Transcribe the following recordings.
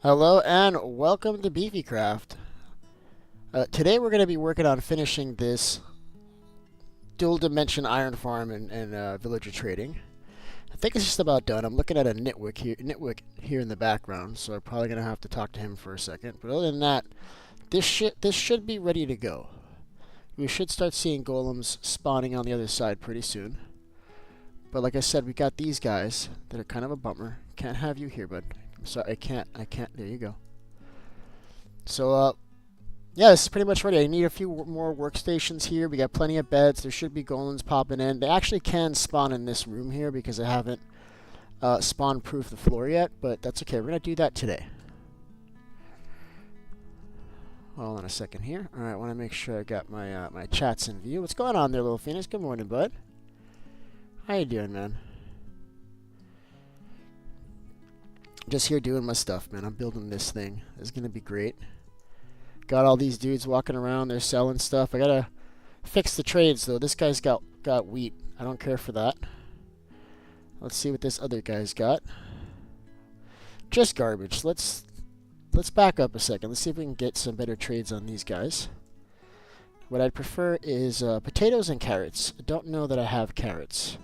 Hello and welcome to Beefy Craft. Today we're going to be working on finishing this dual dimension iron farm and villager trading. I think it's just about done. I'm looking at a nitwick here in the background, so I'm probably going to have to talk to him for a second. But other than that, this should be ready to go. We should start seeing golems spawning on the other side pretty soon. But like I said, we got these guys that are kind of a bummer. Can't have you here, bud. I'm sorry, I can't. There you go. So, yeah, this is pretty much ready. I need a few more workstations here. We got plenty of beds. There should be golems popping in. They actually can spawn in this room here because I haven't spawn-proofed the floor yet, but that's okay. We're going to do that today. Hold on a second here. All right, I want to make sure I got my my chats in view. What's going on there, little Phoenix? Good morning, bud. How you doing, man? Just here doing my stuff, man. I'm building this thing. It's going to be great. Got all these dudes walking around. They're selling stuff. I got to fix the trades, though. This guy's got wheat. I don't care for that. Let's see what this other guy's got. Just garbage. Let's back up a second. Let's see if we can get some better trades on these guys. What I'd prefer is potatoes and carrots. I don't know that I have carrots.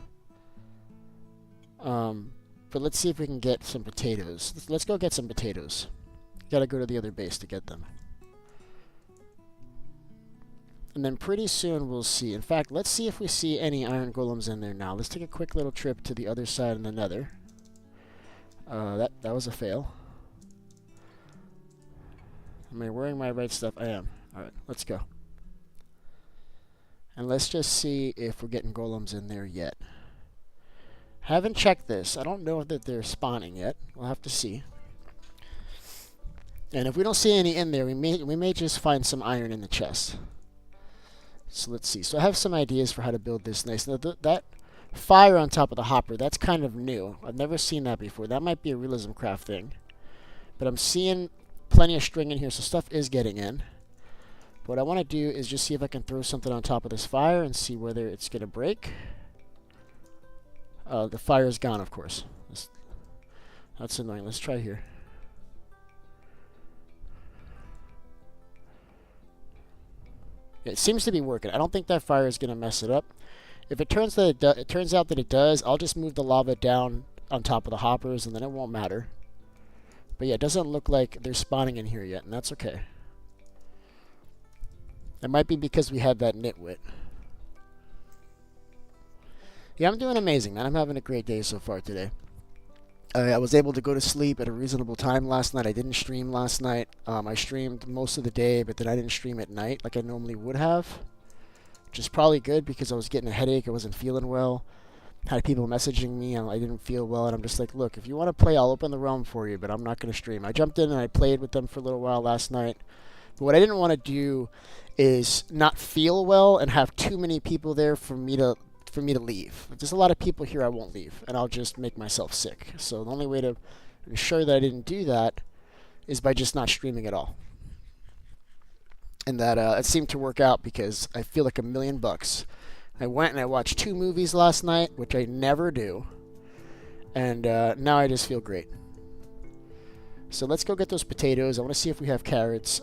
But let's see if we can get some potatoes. Let's go get some potatoes. Gotta go to the other base to get them. And then pretty soon we'll see. In fact, let's see if we see any iron golems in there now. Let's take a quick little trip to the other side of the nether. That was a fail. Am I wearing my right stuff? I am. Alright, let's go. And let's just see if we're getting golems in there yet. Haven't checked this. I don't know that they're spawning yet. We'll have to see. And if we don't see any in there, we may just find some iron in the chest. So let's see. So I have some ideas for how to build this nice. Now that fire on top of the hopper, that's kind of new. I've never seen that before. That might be a Realism Craft thing. But I'm seeing plenty of string in here, so stuff is getting in. What I want to do is just see if I can throw something on top of this fire and see whether it's going to break. The fire is gone, of course. That's annoying. Let's try here. Yeah, it seems to be working. I don't think that fire is going to mess it up. If it turns out that it does, I'll just move the lava down on top of the hoppers, and then it won't matter. But yeah, it doesn't look like they're spawning in here yet, and that's okay. It might be because we had that nitwit. Yeah, I'm doing amazing, man. I'm having a great day so far today. I was able to go to sleep at a reasonable time last night. I didn't stream last night. I streamed most of the day, but then I didn't stream at night like I normally would have. Which is probably good because I was getting a headache. I wasn't feeling well. Had people messaging me and I didn't feel well. And I'm just like, look, if you want to play, I'll open the realm for you, but I'm not going to stream. I jumped in and I played with them for a little while last night. But what I didn't want to do is not feel well and have too many people there for me to leave. If there's a lot of people here, I won't leave, and I'll just make myself sick. So the only way to ensure that I didn't do that is by just not streaming at all. And that it seemed to work out because I feel like $1,000,000. I went and I watched 2 movies last night, which I never do, and now I just feel great. So let's go get those potatoes. I want to see if we have carrots.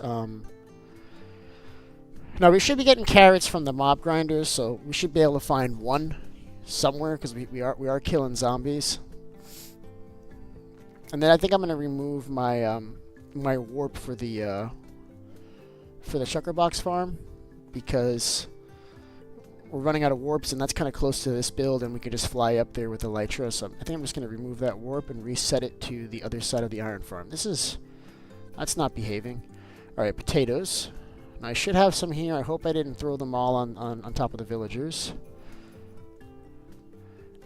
Now, we should be getting carrots from the mob grinders, so we should be able to find one somewhere, because we are killing zombies. And then I think I'm going to remove my my warp for the sugar box farm, because we're running out of warps, and that's kind of close to this build, and we could just fly up there with Elytra. So I think I'm just going to remove that warp and reset it to the other side of the iron farm. That's not behaving. All right, potatoes. I should have some here. I hope I didn't throw them all on top of the villagers.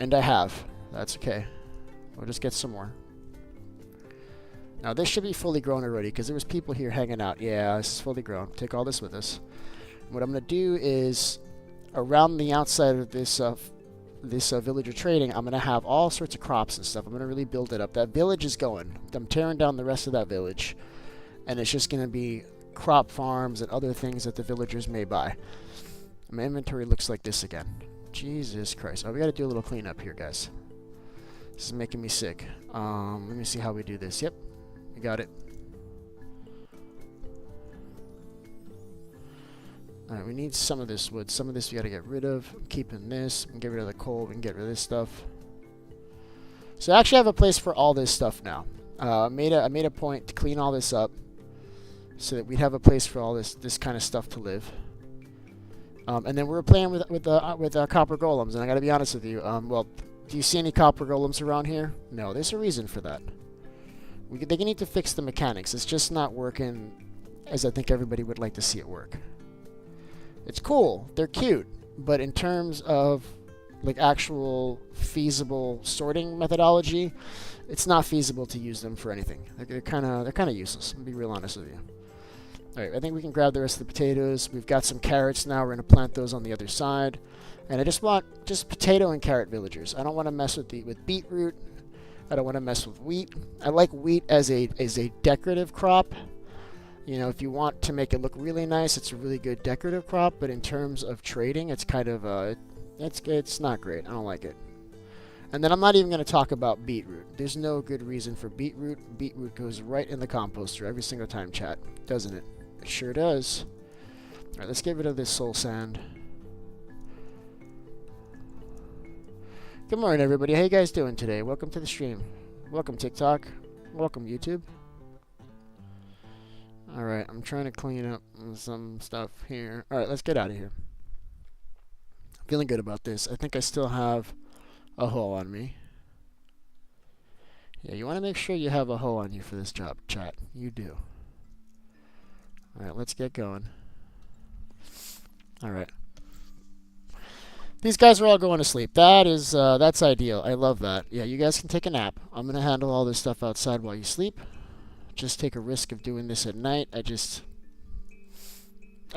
And I have. That's okay. We'll just get some more. Now this should be fully grown already because there was people here hanging out. Yeah, this is fully grown. Take all this with us. What I'm going to do is around the outside of this villager trading, I'm going to have all sorts of crops and stuff. I'm going to really build it up. That village is going. I'm tearing down the rest of that village. And it's just going to be crop farms and other things that the villagers may buy. My inventory looks like this again. Jesus Christ. Oh, we got to do a little cleanup here, guys. This is making me sick. Let me see how we do this. Yep, we got it. Alright, we need some of this wood. Some of this we gotta get rid of. I'm keeping this. We can get rid of the coal. We can get rid of this stuff. So I actually have a place for all this stuff now. I made a point to clean all this up so that we'd have a place for all this kind of stuff to live. And then we were playing with copper golems, and I gotta be honest with you. Well, do you see any copper golems around here? No, there's a reason for that. They need to fix the mechanics. It's just not working as I think everybody would like to see it work. It's cool, they're cute, but in terms of like actual feasible sorting methodology, it's not feasible to use them for anything. They're kind of useless. I'll be real honest with you. All right, I think we can grab the rest of the potatoes. We've got some carrots now. We're gonna plant those on the other side, and I just want potato and carrot villagers. I don't want to mess with beetroot. I don't want to mess with wheat. I like wheat as a decorative crop. You know, if you want to make it look really nice, it's a really good decorative crop. But in terms of trading, it's kind of it's not great. I don't like it. And then I'm not even going to talk about beetroot. There's no good reason for beetroot. Beetroot goes right in the composter every single time, chat, doesn't it? It sure does. All right, let's get rid of this soul sand. Good morning, everybody. How you guys doing today? Welcome to the stream. Welcome, TikTok. Welcome, YouTube. Alright, I'm trying to clean up some stuff here. Alright, let's get out of here. Feeling good about this. I think I still have a hoe on me. Yeah, you want to make sure you have a hoe on you for this job, chat. You do. Alright, let's get going. Alright. These guys are all going to sleep. That's ideal. I love that. Yeah, you guys can take a nap. I'm going to handle all this stuff outside while you sleep. Just take a risk of doing this at night. I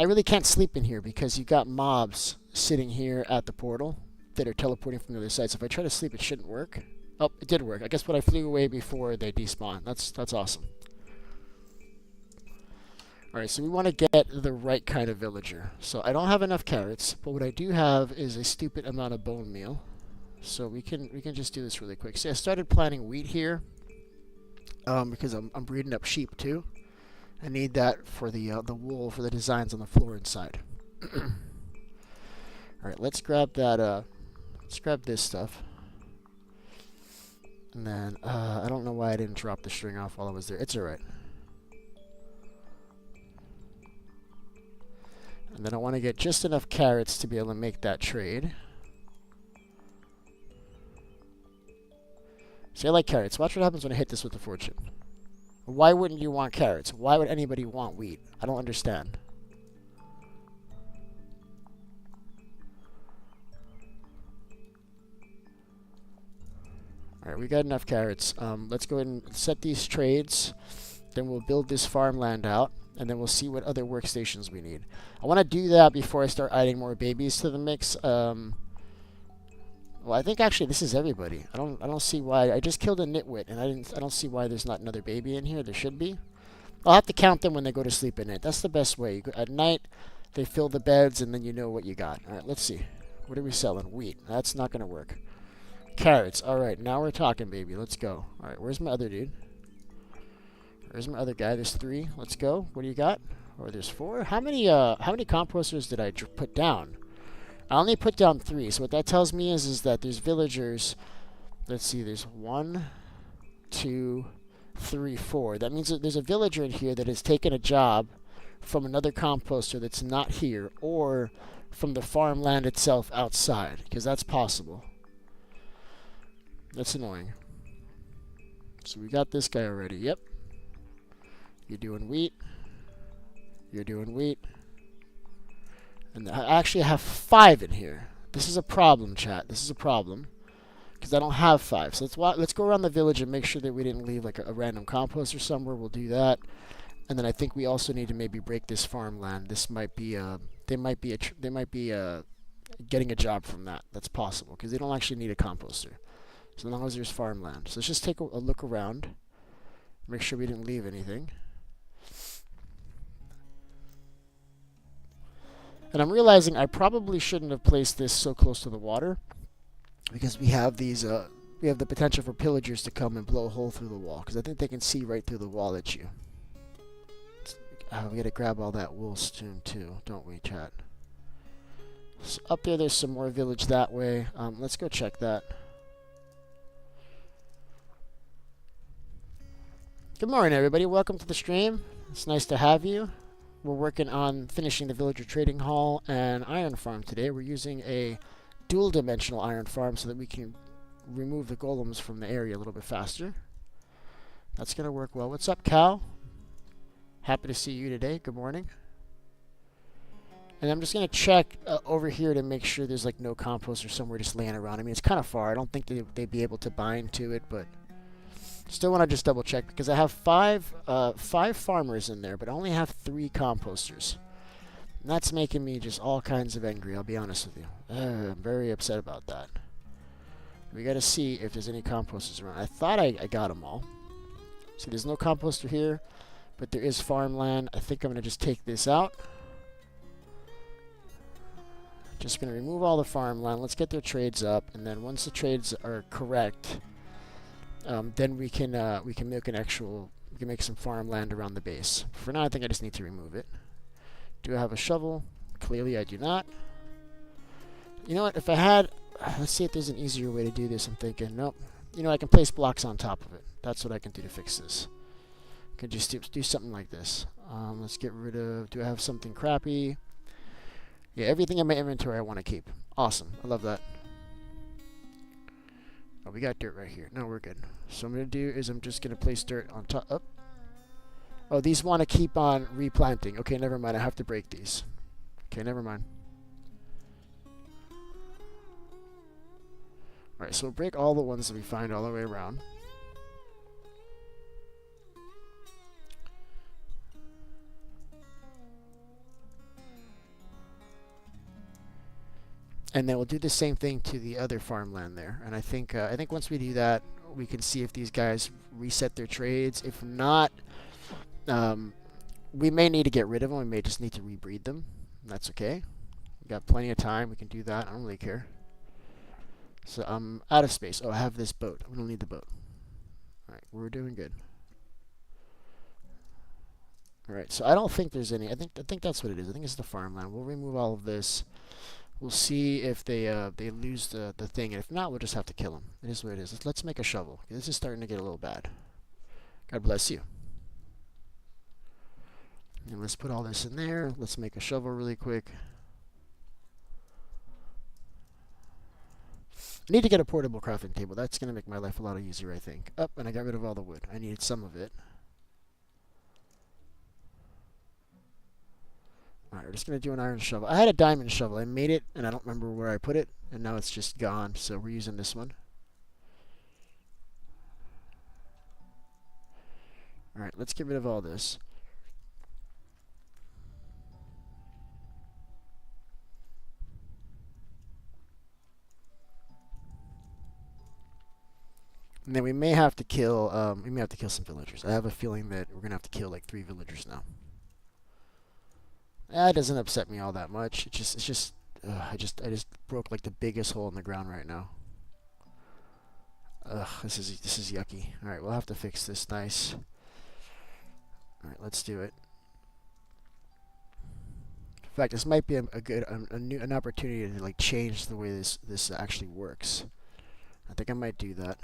really can't sleep in here because you got mobs sitting here at the portal that are teleporting from the other side. So if I try to sleep, it shouldn't work. Oh, it did work. I guess, but I flew away before they despawn. That's awesome. Alright, so we want to get the right kind of villager. So I don't have enough carrots, but what I do have is a stupid amount of bone meal. So we can just do this really quick. See, I started planting wheat here. Because I'm breeding up sheep too. I need that for the wool for the designs on the floor inside. All right, let's grab that. Let's grab this stuff. And then I don't know why I didn't drop the string off while I was there. It's all right. And then I want to get just enough carrots to be able to make that trade. See, I like carrots. Watch what happens when I hit this with the fortune. Why wouldn't you want carrots? Why would anybody want wheat? I don't understand. Alright, we got enough carrots. Let's go ahead and set these trades. Then we'll build this farmland out. And then we'll see what other workstations we need. I want to do that before I start adding more babies to the mix. Well, I think actually this is everybody. I don't see why. I just killed a nitwit, and I don't see why there's not another baby in here. There should be. I'll have to count them when they go to sleep at night. That's the best way. At night, they fill the beds, and then you know what you got. All right, let's see. What are we selling? Wheat. That's not going to work. Carrots. All right, now we're talking, baby. Let's go. All right, where's my other dude? Where's my other guy? There's 3. Let's go. What do you got? Or there's 4. How many composters did I put down? I only put down 3. So what that tells me is that there's villagers. Let's see. There's 1, 2, 3, 4. That means that there's a villager in here that has taken a job from another composter that's not here, or from the farmland itself outside, because that's possible. That's annoying. So we got this guy already. Yep. You're doing wheat. You're doing wheat. And I actually have 5 in here. This is a problem, chat. This is a problem. Because I don't have 5. So let's go around the village and make sure that we didn't leave like a random composter somewhere. We'll do that. And then I think we also need to maybe break this farmland. This might be they might be getting a job from that. That's possible because they don't actually need a composter. So as long as there's farmland. So let's just take a look around. Make sure we didn't leave anything. And I'm realizing I probably shouldn't have placed this so close to the water, because we have these we have the potential for pillagers to come and blow a hole through the wall, because I think they can see right through the wall at you. We gotta grab all that wool soon too, don't we, chat? So up there's some more village that way. Let's go check that. Good morning, everybody. Welcome to the stream. It's nice to have you. We're working on finishing the villager trading hall and iron farm today. We're using a dual-dimensional iron farm so that we can remove the golems from the area a little bit faster. That's going to work well. What's up, Cal? Happy to see you today. Good morning. And I'm just going to check over here to make sure there's like no compost or somewhere just laying around. I mean, it's kind of far. I don't think they'd be able to bind to it, but still want to just double check because I have five farmers in there, but I only have 3 composters. And that's making me just all kinds of angry, I'll be honest with you. I'm very upset about that. We got to see if there's any composters around. I thought I got them all. See, there's no composter here, but there is farmland. I think I'm going to just take this out. Just going to remove all the farmland. Let's get their trades up, and then once the trades are correct, then we can make some farmland around the base. For now, I think I just need to remove it. Do I have a shovel? Clearly, I do not. You know what? If I had, let's see if there's an easier way to do this. I'm thinking, nope. You know, I can place blocks on top of it. That's what I can do to fix this. I can just do something like this. Let's get rid of. Do I have something crappy? Yeah, everything in my inventory I want to keep. Awesome. I love that. Oh, we got dirt right here. No, we're good. So what I'm going to do is I'm just going to place dirt on top. Up. Oh, these want to keep on replanting. Okay, never mind. I have to break these. Okay, never mind. Alright, so we'll break all the ones that we find all the way around. And then we'll do the same thing to the other farmland there. And I think once we do that, we can see if these guys reset their trades. If not, we may need to get rid of them. We may just need to rebreed them. That's okay. We got plenty of time. We can do that. I don't really care. So I'm out of space. Oh, I have this boat. We don't need the boat. All right, we're doing good. All right, so I don't think there's any. I think that's what it is. I think it's the farmland. We'll remove all of this. We'll see if they lose the thing, and if not, we'll just have to kill them. It is what it is. Let's make a shovel. This is starting to get a little bad. God bless you. And let's put all this in there. Let's make a shovel really quick. I need to get a portable crafting table. That's going to make my life a lot easier, I think. Oh, and I got rid of all the wood. I needed some of it. Alright, we're just going to do an iron shovel. I had a diamond shovel. I made it, and I don't remember where I put it, and now it's just gone, so we're using this one. Alright, let's get rid of all this. And then we may have to kill some villagers. I have a feeling that we're going to have to kill like 3 villagers now. That doesn't upset me all that much. It's just I just broke like the biggest hole in the ground right now. Ugh, this is yucky. All right, we'll have to fix this. Nice. All right, let's do it. In fact, this might be an opportunity to like change the way this actually works. I think I might do that.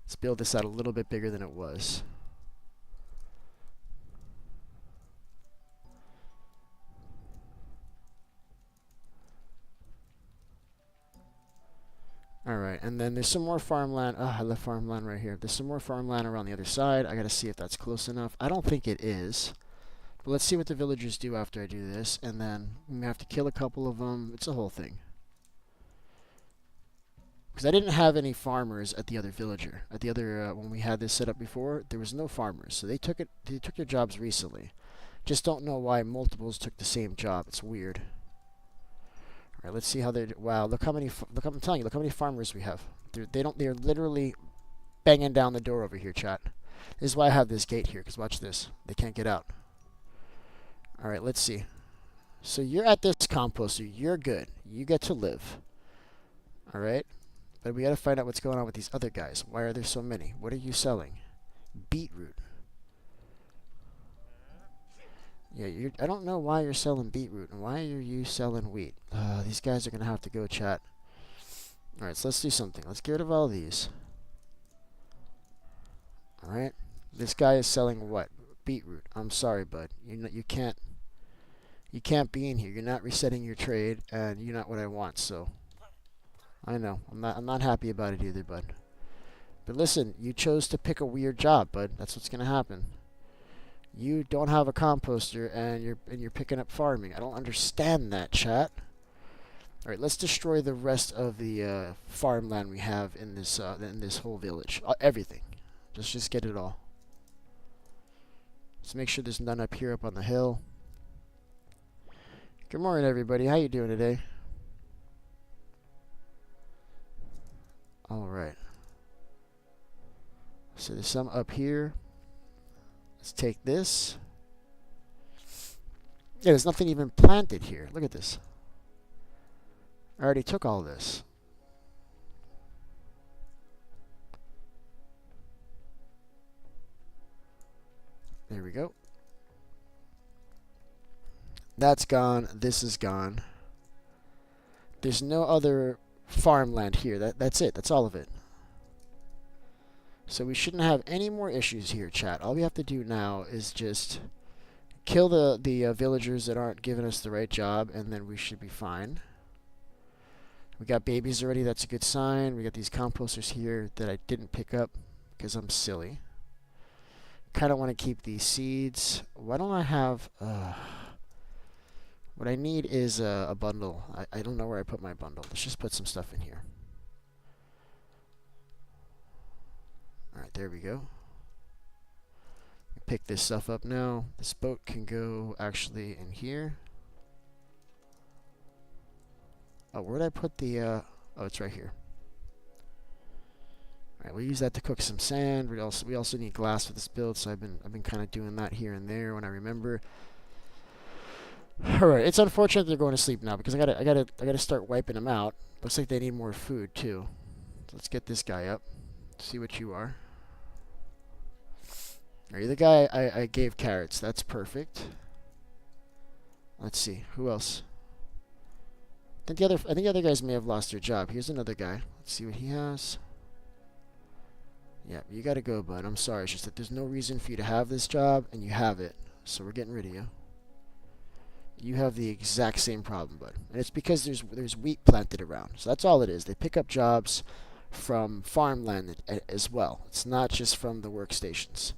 Let's build this out a little bit bigger than it was. Alright, and then there's some more farmland. Oh, I left farmland right here. There's some more farmland around the other side. I gotta see if that's close enough. I don't think it is. But let's see what the villagers do after I do this. And then we may have to kill a couple of them. It's a whole thing. Because I didn't have any farmers at the other villager. At the other, when we had this set up before, there was no farmers. So they took their jobs recently. Just don't know why multiples took the same job. It's weird. All right, let's see how they're. Wow, look how many. I'm telling you, look how many farmers we have. They're literally banging down the door over here, chat. This is why I have this gate here. Cause watch this. They can't get out. All right, let's see. So you're at this composter. You're good. You get to live. All right, but we got to find out what's going on with these other guys. Why are there so many? What are you selling? Beetroot. Yeah, I don't know why you're selling beetroot and why are you selling wheat. These guys are gonna have to go, chat. All right, so let's do something. Let's get rid of all these. All right, this guy is selling what? Beetroot. I'm sorry, bud. You can't be in here. You're not resetting your trade, and you're not what I want. So I know I'm not happy about it either, bud. But listen, you chose to pick a weird job, bud. That's what's gonna happen. You don't have a composter, and you're picking up farming. I don't understand that, chat. All right, let's destroy the rest of the farmland we have in this whole village. Everything. Just get it all. Let's make sure there's none up here up on the hill. Good morning, everybody. How you doing today? All right. So there's some up here. Let's take this. Yeah, there's nothing even planted here. Look at this. I already took all this. There we go. That's gone. This is gone. There's no other farmland here. That's it. That's all of it. So we shouldn't have any more issues here, chat. All we have to do now is just kill the villagers that aren't giving us the right job, and then we should be fine. We got babies already. That's a good sign. We got these composters here that I didn't pick up because I'm silly. Kind of want to keep these seeds. Why don't I have... what I need is a bundle. I don't know where I put my bundle. Let's just put some stuff in here. Alright, there we go. Pick this stuff up now. This boat can go actually in here. Oh, where did I put the... oh, it's right here. Alright, we'll use that to cook some sand. We also need glass for this build, so I've been kind of doing that here and there when I remember. Alright, it's unfortunate they're going to sleep now because I gotta start wiping them out. Looks like they need more food too. So let's get this guy up. See what you are. Are you the guy I gave carrots? That's perfect. Let's see, who else? I think the other guys may have lost their job. Here's another guy. Let's see what he has. Yeah, you gotta go, bud. I'm sorry. It's just that there's no reason for you to have this job, and you have it. So we're getting rid of you. You have the exact same problem, bud. And it's because there's wheat planted around. So that's all it is. They pick up jobs from farmland as well. It's not just from the workstations.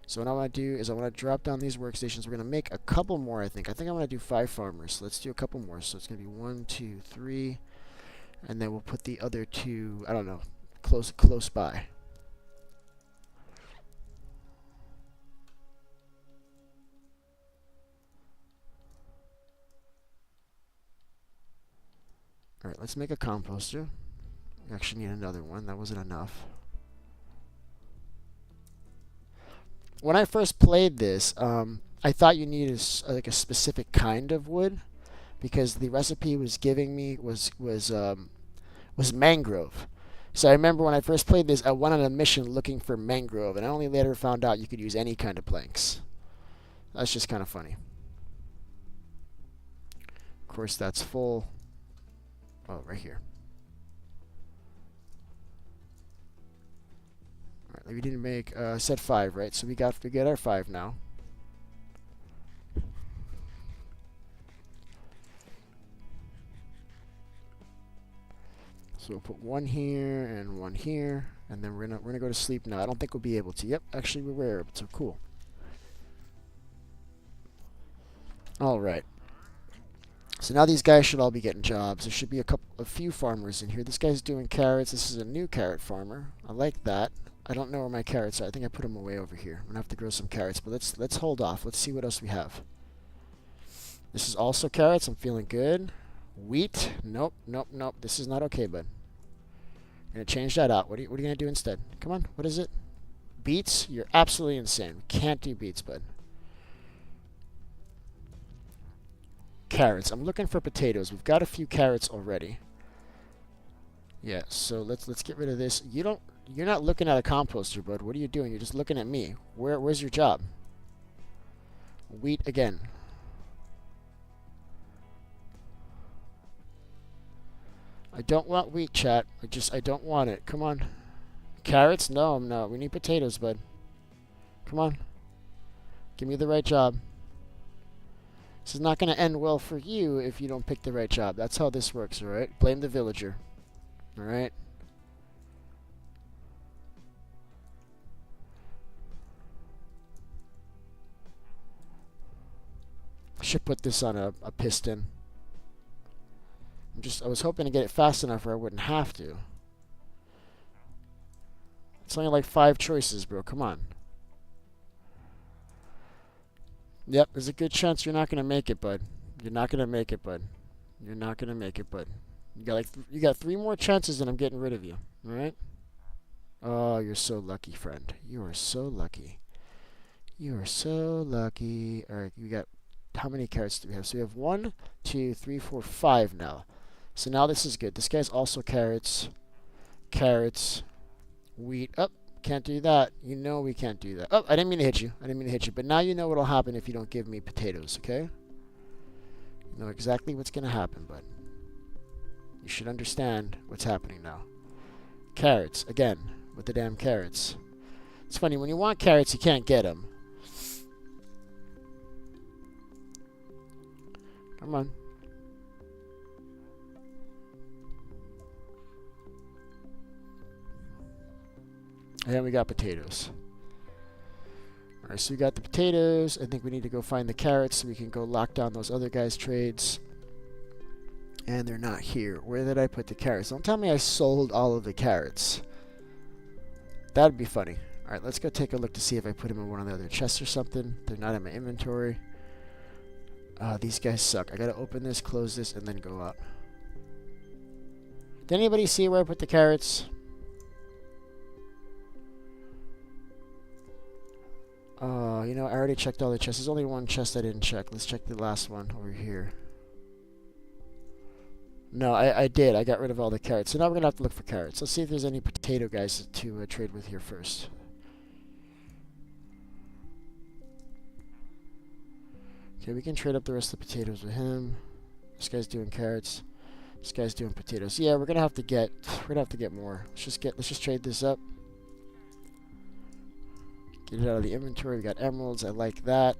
So what I want to do is I want to drop down these workstations. We're going to make a couple more, I think. I think I'm going to do 5 farmers. So let's do a couple more. So it's going to be 1, 2, 3. And then we'll put the other 2, I don't know, close by. Alright, let's make a composter. We actually need another one. That wasn't enough. When I first played this, I thought you needed like a specific kind of wood because the recipe was giving me was mangrove. So I remember when I first played this, I went on a mission looking for mangrove, and I only later found out you could use any kind of planks. That's just kind of funny. Of course, that's full. Oh, right here. Alright, we didn't make, I said 5, right? So we got our 5 now. So we'll put 1 here and 1 here, and then we're gonna go to sleep now. I don't think we'll be able to. Yep, actually we were able to. Cool. All right. So now these guys should all be getting jobs. There should be a few farmers in here. This guy's doing carrots. This is a new carrot farmer. I like that. I don't know where my carrots are. I think I put them away over here. I'm gonna have to grow some carrots, but let's hold off. Let's see what else we have. This is also carrots. I'm feeling good. Wheat. Nope. This is not okay, bud. I'm gonna change that out. What are you gonna do instead? Come on. What is it? Beets? You're absolutely insane. We can't do beets, bud. Carrots. I'm looking for potatoes. We've got a few carrots already. Yeah, so let's get rid of this. You're not looking at a composter, bud. What are you doing? You're just looking at me. Where's your job? Wheat again. I don't want wheat, chat. I don't want it. Come on. Carrots? No, no. We need potatoes, bud. Come on. Give me the right job. This is not going to end well for you if you don't pick the right job. That's how this works, alright? Blame the villager. Alright? I should put this on a piston. I was hoping to get it fast enough where I wouldn't have to. It's only like 5 choices, bro. Come on. Yep, there's a good chance you're not going to make it, bud. You're not going to make it, bud. You're not going to make it, bud. You got 3 more chances and I'm getting rid of you. All right? Oh, you're so lucky, friend. You are so lucky. You are so lucky. All right, we got how many carrots do we have? So we have 1, 2, 3, 4, 5 now. So now this is good. This guy's also carrots. Carrots. Wheat. Oh, can't do that. You know we can't do that. Oh, I didn't mean to hit you. I didn't mean to hit you. But now you know what'll happen if you don't give me potatoes, okay? You know exactly what's going to happen, bud. You should understand what's happening now. Carrots. Again, with the damn carrots. It's funny, when you want carrots, you can't get them. Come on. And we got potatoes. Alright, so we got the potatoes. I think we need to go find the carrots so we can go lock down those other guys' trades. And they're not here. Where did I put the carrots? Don't tell me I sold all of the carrots. That'd be funny. Alright, let's go take a look to see if I put them in one of the other chests or something. They're not in my inventory. These guys suck. I gotta open this, close this, and then go up. Did anybody see where I put the carrots? You know, I already checked all the chests. There's only one chest I didn't check. Let's check the last one over here. No, I did. I got rid of all the carrots. So now we're going to have to look for carrots. Let's see if there's any potato guys to trade with here first. Okay, we can trade up the rest of the potatoes with him. This guy's doing carrots. This guy's doing potatoes. Yeah, we're gonna have to get more. Let's just trade this up. Get it out of the inventory. We got emeralds. I like that.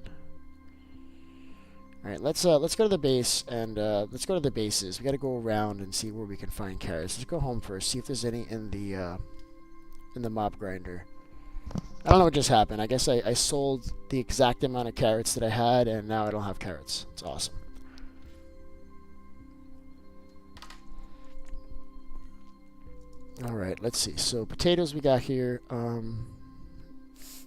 All right, let's go to the base and let's go to the bases. We got to go around and see where we can find carrots. Let's go home first. See if there's any in the mob grinder. I don't know what just happened. I guess I sold the exact amount of carrots that I had, and now I don't have carrots. It's awesome. All right, let's see. So potatoes we got here.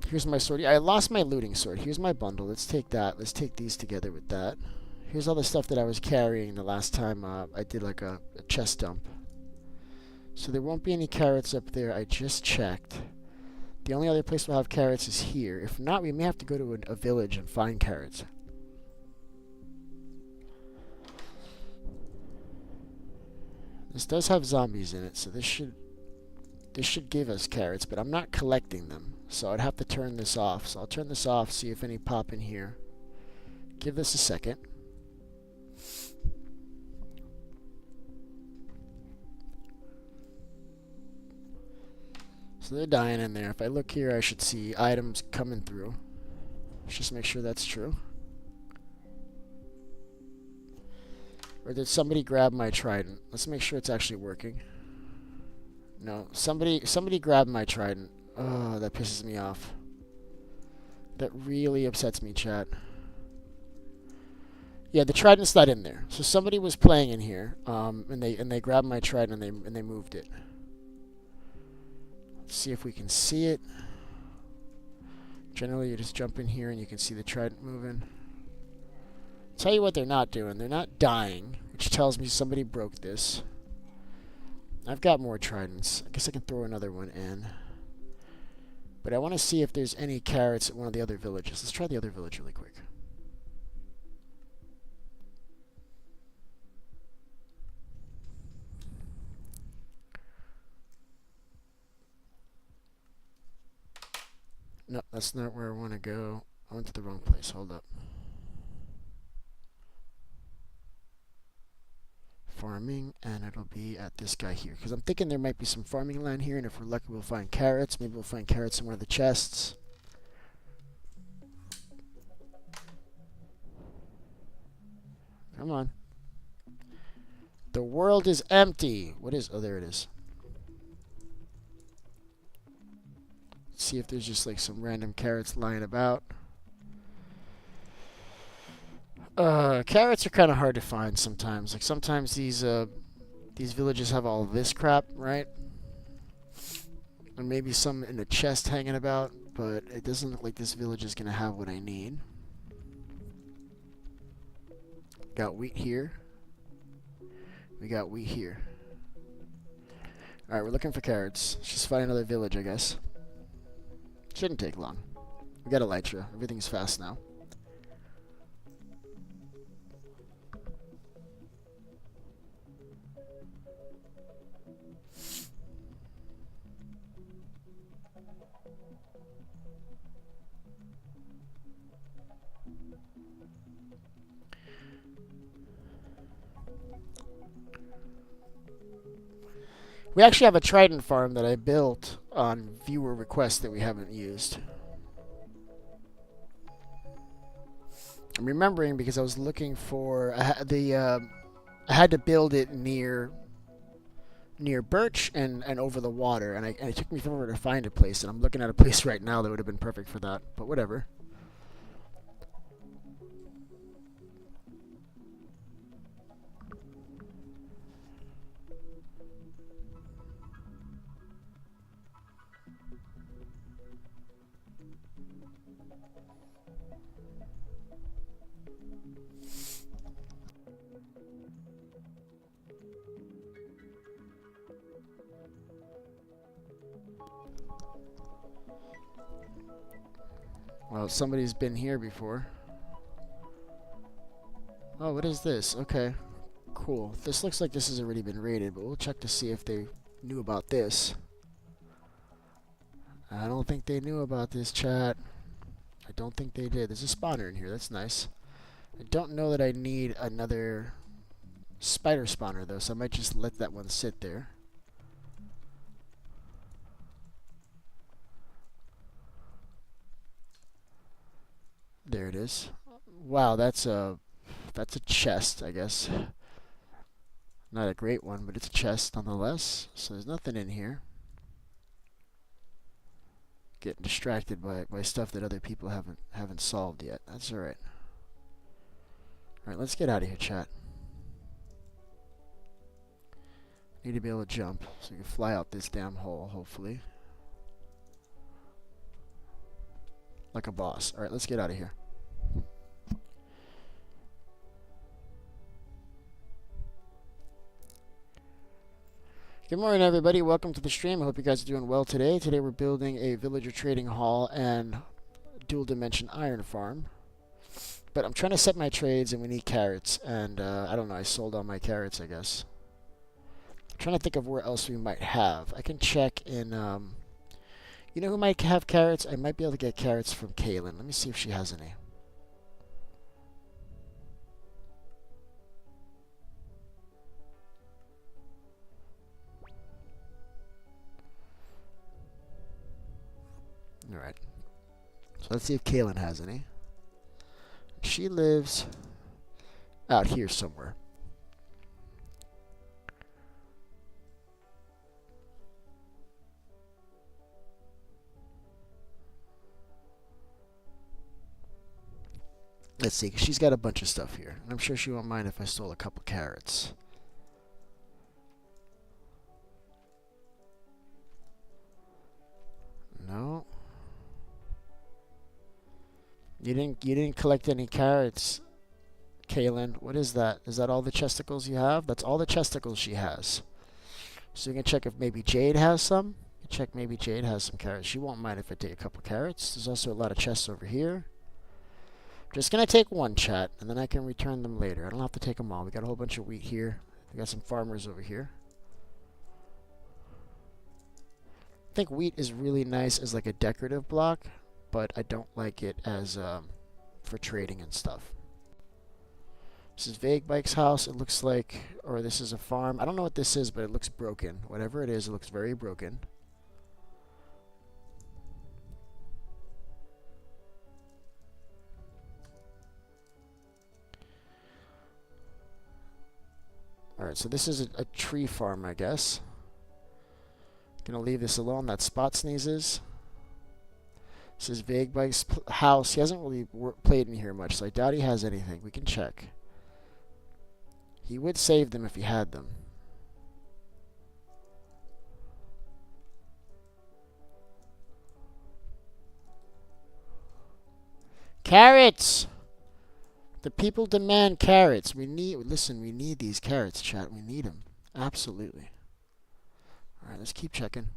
Here's my sword. Yeah, I lost my looting sword. Here's my bundle. Let's take that. Let's take these together with that. Here's all the stuff that I was carrying the last time I did like a chest dump. So there won't be any carrots up there. I just checked. The only other place we'll have carrots is here. If not, we may have to go to a village and find carrots. This does have zombies in it, so this should give us carrots, but I'm not collecting them. So I'd have to turn this off. So I'll turn this off, see if any pop in here. Give this a second. So they're dying in there. If I look here, I should see items coming through. Let's just make sure that's true. Or did somebody grab my trident? Let's make sure it's actually working. No, somebody grabbed my trident. Oh, that pisses me off. That really upsets me, chat. Yeah, the trident's not in there. So somebody was playing in here, and they grabbed my trident and they moved it. Let's see if we can see it. Generally, you just jump in here and you can see the trident moving. Tell you what they're not doing. They're not dying, which tells me somebody broke this. I've got more tridents. I guess I can throw another one in. But I want to see if there's any carrots at one of the other villages. Let's try the other village really quick. No, that's not where I want to go. I went to the wrong place. Hold up. Farming, and it'll be at this guy here. Because I'm thinking there might be some farming land here, and if we're lucky, we'll find carrots. Maybe we'll find carrots in one of the chests. Come on. The world is empty. What is... Oh, there it is. Let's see if there's just like some random carrots lying about. Carrots are kind of hard to find sometimes. Like sometimes these villages have all this crap, right? And maybe some in a chest hanging about, but it doesn't look like this village is gonna have what I need. Got wheat here. We got wheat here. Alright, we're looking for carrots. Let's just find another village, I guess. Shouldn't take long. We got elytra. Everything's fast now. We actually have a trident farm that I built on viewer request that we haven't used. I'm remembering because I was looking for I had to build it near Birch and over the water, and it took me forever to find a place, and I'm looking at a place right now that would have been perfect for that, but whatever. Well, somebody's been here before. Oh, what is this? Okay. Cool. This looks like this has already been raided, but we'll check to see if they knew about this. I don't think they knew about this, chat. I don't think they did. There's a spawner in here. That's nice. I don't know that I need another spider spawner, though, so I might just let that one sit there. There it is. Wow, that's a chest, I guess. Not a great one, but it's a chest nonetheless. So there's nothing in here. Getting distracted by stuff that other people haven't solved yet. That's all right. All right, let's get out of here, chat. Need to be able to jump so we can fly out this damn hole, hopefully. Like a boss. All right, let's get out of here. Good morning, everybody. Welcome to the stream. I hope you guys are doing well today. Today we're building a villager trading hall and dual dimension iron farm. But I'm trying to set my trades, and we need carrots. And I don't know. I sold all my carrots, I guess. I'm trying to think of where else we might have. I can check in. You know who might have carrots? I might be able to get carrots from Kaylin. Let me see if she has any. Alright. So let's see if Kaylin has any. She lives out here somewhere. Let's see, 'cause she's got a bunch of stuff here. And I'm sure she won't mind if I stole a couple carrots. No. You didn't collect any carrots, Kaylin. What is that? Is that all the chesticles you have? That's all the chesticles she has. So you can check if maybe Jade has some. You can check maybe Jade has some carrots. She won't mind if I take a couple carrots. There's also a lot of chests over here. Just gonna take one, chat, and then I can return them later. I don't have to take them all. We got a whole bunch of wheat here. We got some farmers over here. I think wheat is really nice as like a decorative block, but I don't like it as for trading and stuff. This is Vague Bike's house. It looks like, or this is a farm. I don't know what this is, but it looks broken. Whatever it is, it looks very broken. Alright, so this is a tree farm, I guess. Gonna leave this alone. That Spot sneezes. This is Vague Bike's house. He hasn't really played in here much, so I doubt he has anything. We can check. He would save them if he had them. Carrots! The people demand carrots. We need these carrots, chat. We need them. Absolutely. Alright, let's keep checking.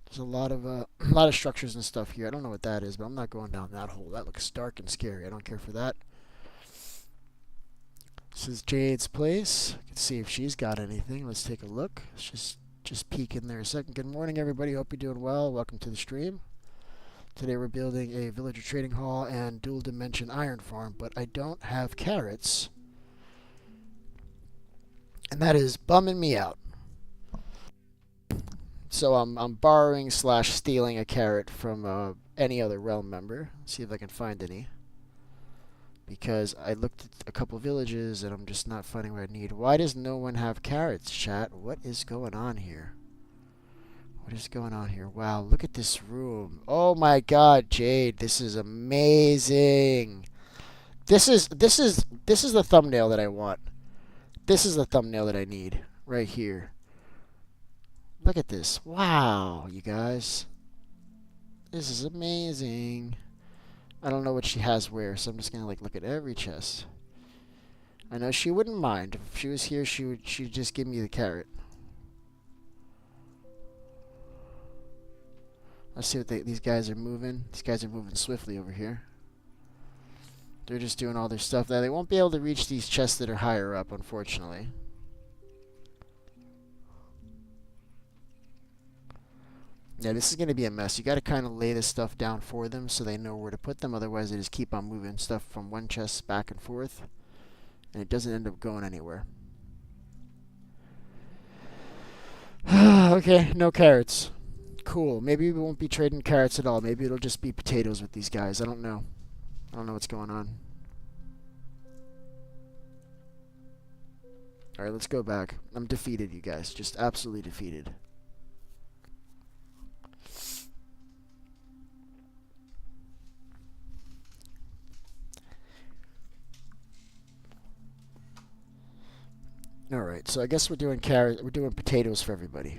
There's a lot of structures and stuff here. I don't know what that is, but I'm not going down that hole. That looks dark and scary. I don't care for that. This is Jade's place. You can see if she's got anything. Let's take a look. Let's just peek in there a second. Good morning, everybody. Hope you're doing well. Welcome to the stream. Today we're building a villager trading hall and dual dimension iron farm, but I don't have carrots. And that is bumming me out. So I'm borrowing / stealing a carrot from any other realm member. See if I can find any. Because I looked at a couple villages and I'm just not finding what I need. Why does no one have carrots, chat? What is going on here? What is going on here? Wow, look at this room. Oh my god, Jade, this is amazing. This is the thumbnail that I want. This is the thumbnail that I need right here. Look at this. Wow, you guys. This is amazing. I don't know what she has where, so I'm just gonna look at every chest. I know she wouldn't mind. If she was here, she'd just give me the carrot. Let's see what these guys are moving. These guys are moving swiftly over here. They're just doing all their stuff. Now, they won't be able to reach these chests that are higher up, unfortunately. Yeah, this is going to be a mess. You got to kind of lay this stuff down for them so they know where to put them. Otherwise, they just keep on moving stuff from one chest back and forth. And it doesn't end up going anywhere. Okay, no carrots. Cool. Maybe we won't be trading carrots at all. Maybe it'll just be potatoes with these guys. I don't know. I don't know what's going on. Alright, let's go back. I'm defeated, you guys. Just absolutely defeated. Alright, so I guess we're doing potatoes for everybody.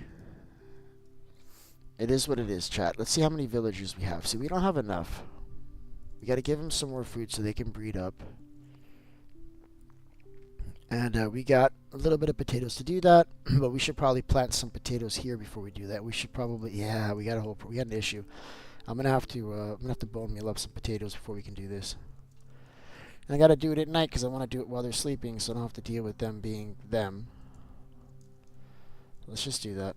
It is what it is, chat. Let's see how many villagers we have. See, we don't have enough. We gotta give them some more food so they can breed up. And we got a little bit of potatoes to do that, but we should probably plant some potatoes here before we do that. We should probably, yeah, we got an issue. I'm gonna have to bone meal up some potatoes before we can do this. And I gotta do it at night because I want to do it while they're sleeping, so I don't have to deal with them being them. Let's just do that.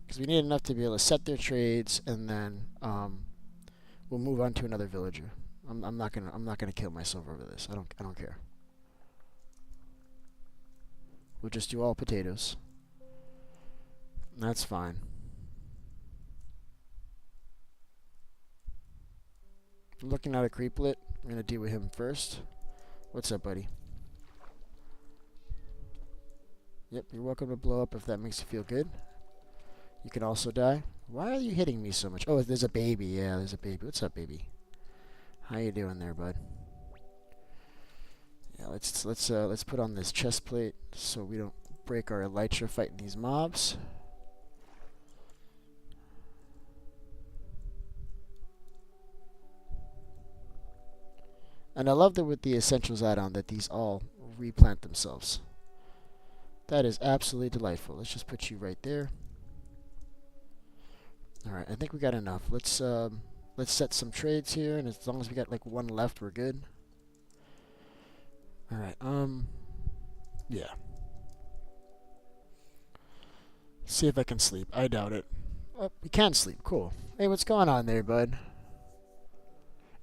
Because we need enough to be able to set their trades, and then we'll move on to another villager. I'm not gonna kill myself over this. I don't care. We'll just do all potatoes. That's fine. I'm looking at a creeplet. I'm gonna deal with him first. What's up, buddy? Yep, you're welcome to blow up if that makes you feel good. You can also die. Why are you hitting me so much? Oh, there's a baby. Yeah, there's a baby. What's up, baby? How you doing there, bud? Yeah, let's put on this chest plate so we don't break our elytra fighting these mobs. And I love that with the essentials add-on that these all replant themselves. That is absolutely delightful. Let's just put you right there. Alright, I think we got enough. Let's set some trades here, and as long as we got like one left, we're good. Alright, Yeah. See if I can sleep. I doubt it. Oh, you can sleep. Cool. Hey, what's going on there, bud?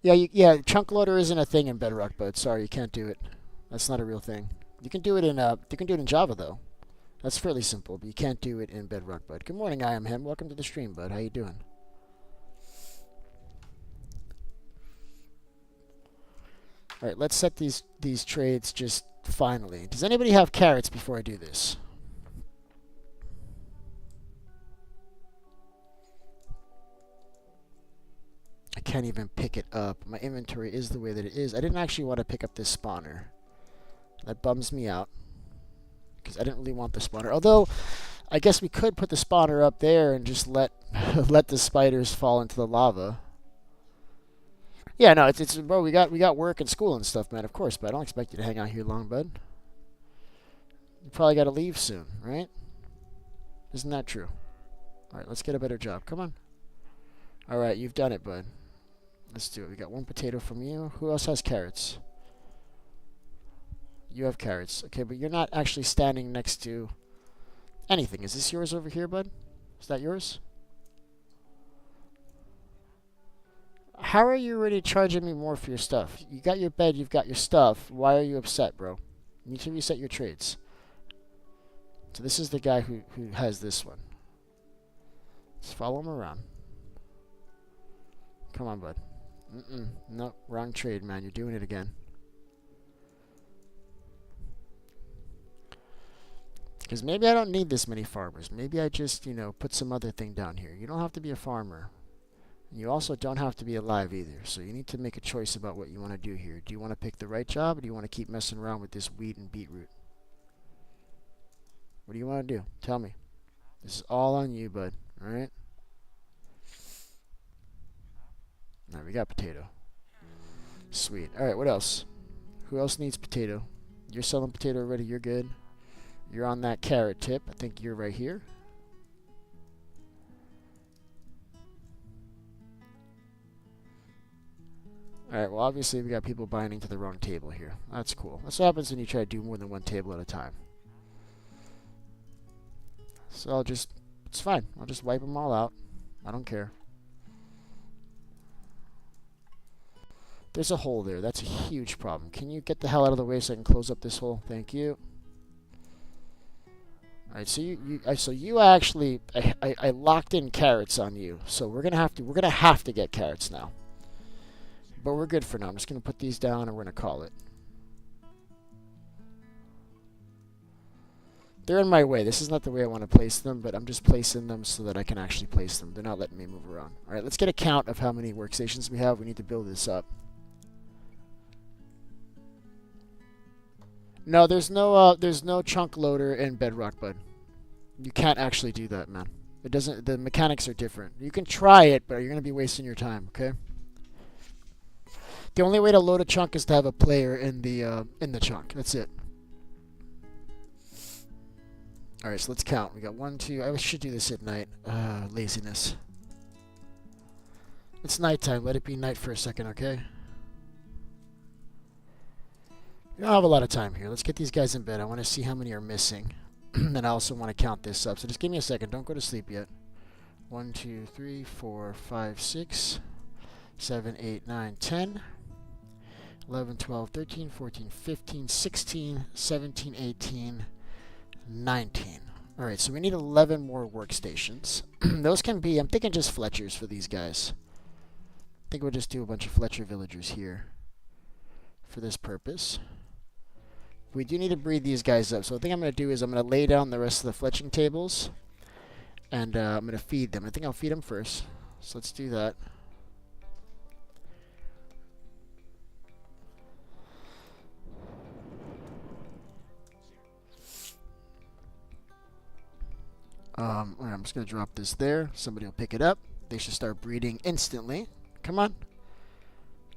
Yeah, yeah. Chunk loader isn't a thing in Bedrock, bud. Sorry, you can't do it. That's not a real thing. You can do it in Java though. That's fairly simple, but you can't do it in Bedrock, bud. Good morning, I am him. Welcome to the stream, bud. How you doing? All right, let's set these trades just finally. Does anybody have carrots before I do this? I can't even pick it up. My inventory is the way that it is. I didn't actually want to pick up this spawner. That bums me out because I didn't really want the spawner. Although, I guess we could put the spawner up there and just let let the spiders fall into the lava. Yeah, no, it's bro. We got work and school and stuff, man. Of course, but I don't expect you to hang out here long, bud. You probably got to leave soon, right? Isn't that true? All right, let's get a better job. Come on. All right, you've done it, bud. Let's do it. We got one potato from you. Who else has carrots? You have carrots. Okay, but you're not actually standing next to anything. Is this yours over here, bud? Is that yours? How are you already charging me more for your stuff? You got your bed, you've got your stuff. Why are you upset, bro? You need to reset your trades. So this is the guy who has this one. Let's follow him around. Come on, bud. Nope, wrong trade, man. You're doing it again. Because maybe I don't need this many farmers. Maybe I just, put some other thing down here. You don't have to be a farmer. You also don't have to be alive either. So you need to make a choice about what you want to do here. Do you want to pick the right job, or do you want to keep messing around with this wheat and beetroot? What do you want to do? Tell me. This is all on you, bud. All right? All right, we got potato. Sweet. All right, what else? Who else needs potato? You're selling potato already. You're good. You're on that carrot tip. I think you're right here. Alright, well obviously we got people binding to the wrong table here. That's cool. That's what happens when you try to do more than one table at a time. So it's fine. I'll just wipe them all out. I don't care. There's a hole there. That's a huge problem. Can you get the hell out of the way so I can close up this hole? Thank you. Alright, so you actually, I locked in carrots on you. So we're gonna have to get carrots now. But we're good for now. I'm just going to put these down and we're going to call it. They're in my way. This is not the way I want to place them, but I'm just placing them so that I can actually place them. They're not letting me move around. All right, let's get a count of how many workstations we have. We need to build this up. No, there's no chunk loader in Bedrock, bud. You can't actually do that, man. It doesn't. The mechanics are different. You can try it, but you're going to be wasting your time, okay? The only way to load a chunk is to have a player in the chunk. That's it. All right, so let's count. We got 1, 2. I should do this at night. Laziness. It's nighttime. Let it be night for a second, okay? We don't have a lot of time here. Let's get these guys in bed. I want to see how many are missing. And I also want to count this up. So just give me a second. Don't go to sleep yet. 1, 2, 3, 4, 5, 6, 7, 8, 9, 10. 11, 12, 13, 14, 15, 16, 17, 18, 19. All right, so we need 11 more workstations. Those can be, I'm thinking just Fletchers for these guys. I think we'll just do a bunch of Fletcher villagers here for this purpose. We do need to breed these guys up. So the thing I'm going to do is I'm going to lay down the rest of the fletching tables, and I'm going to feed them. I think I'll feed them first. So let's do that. I'm just going to drop this there. Somebody will pick it up. They should start breeding instantly. Come on.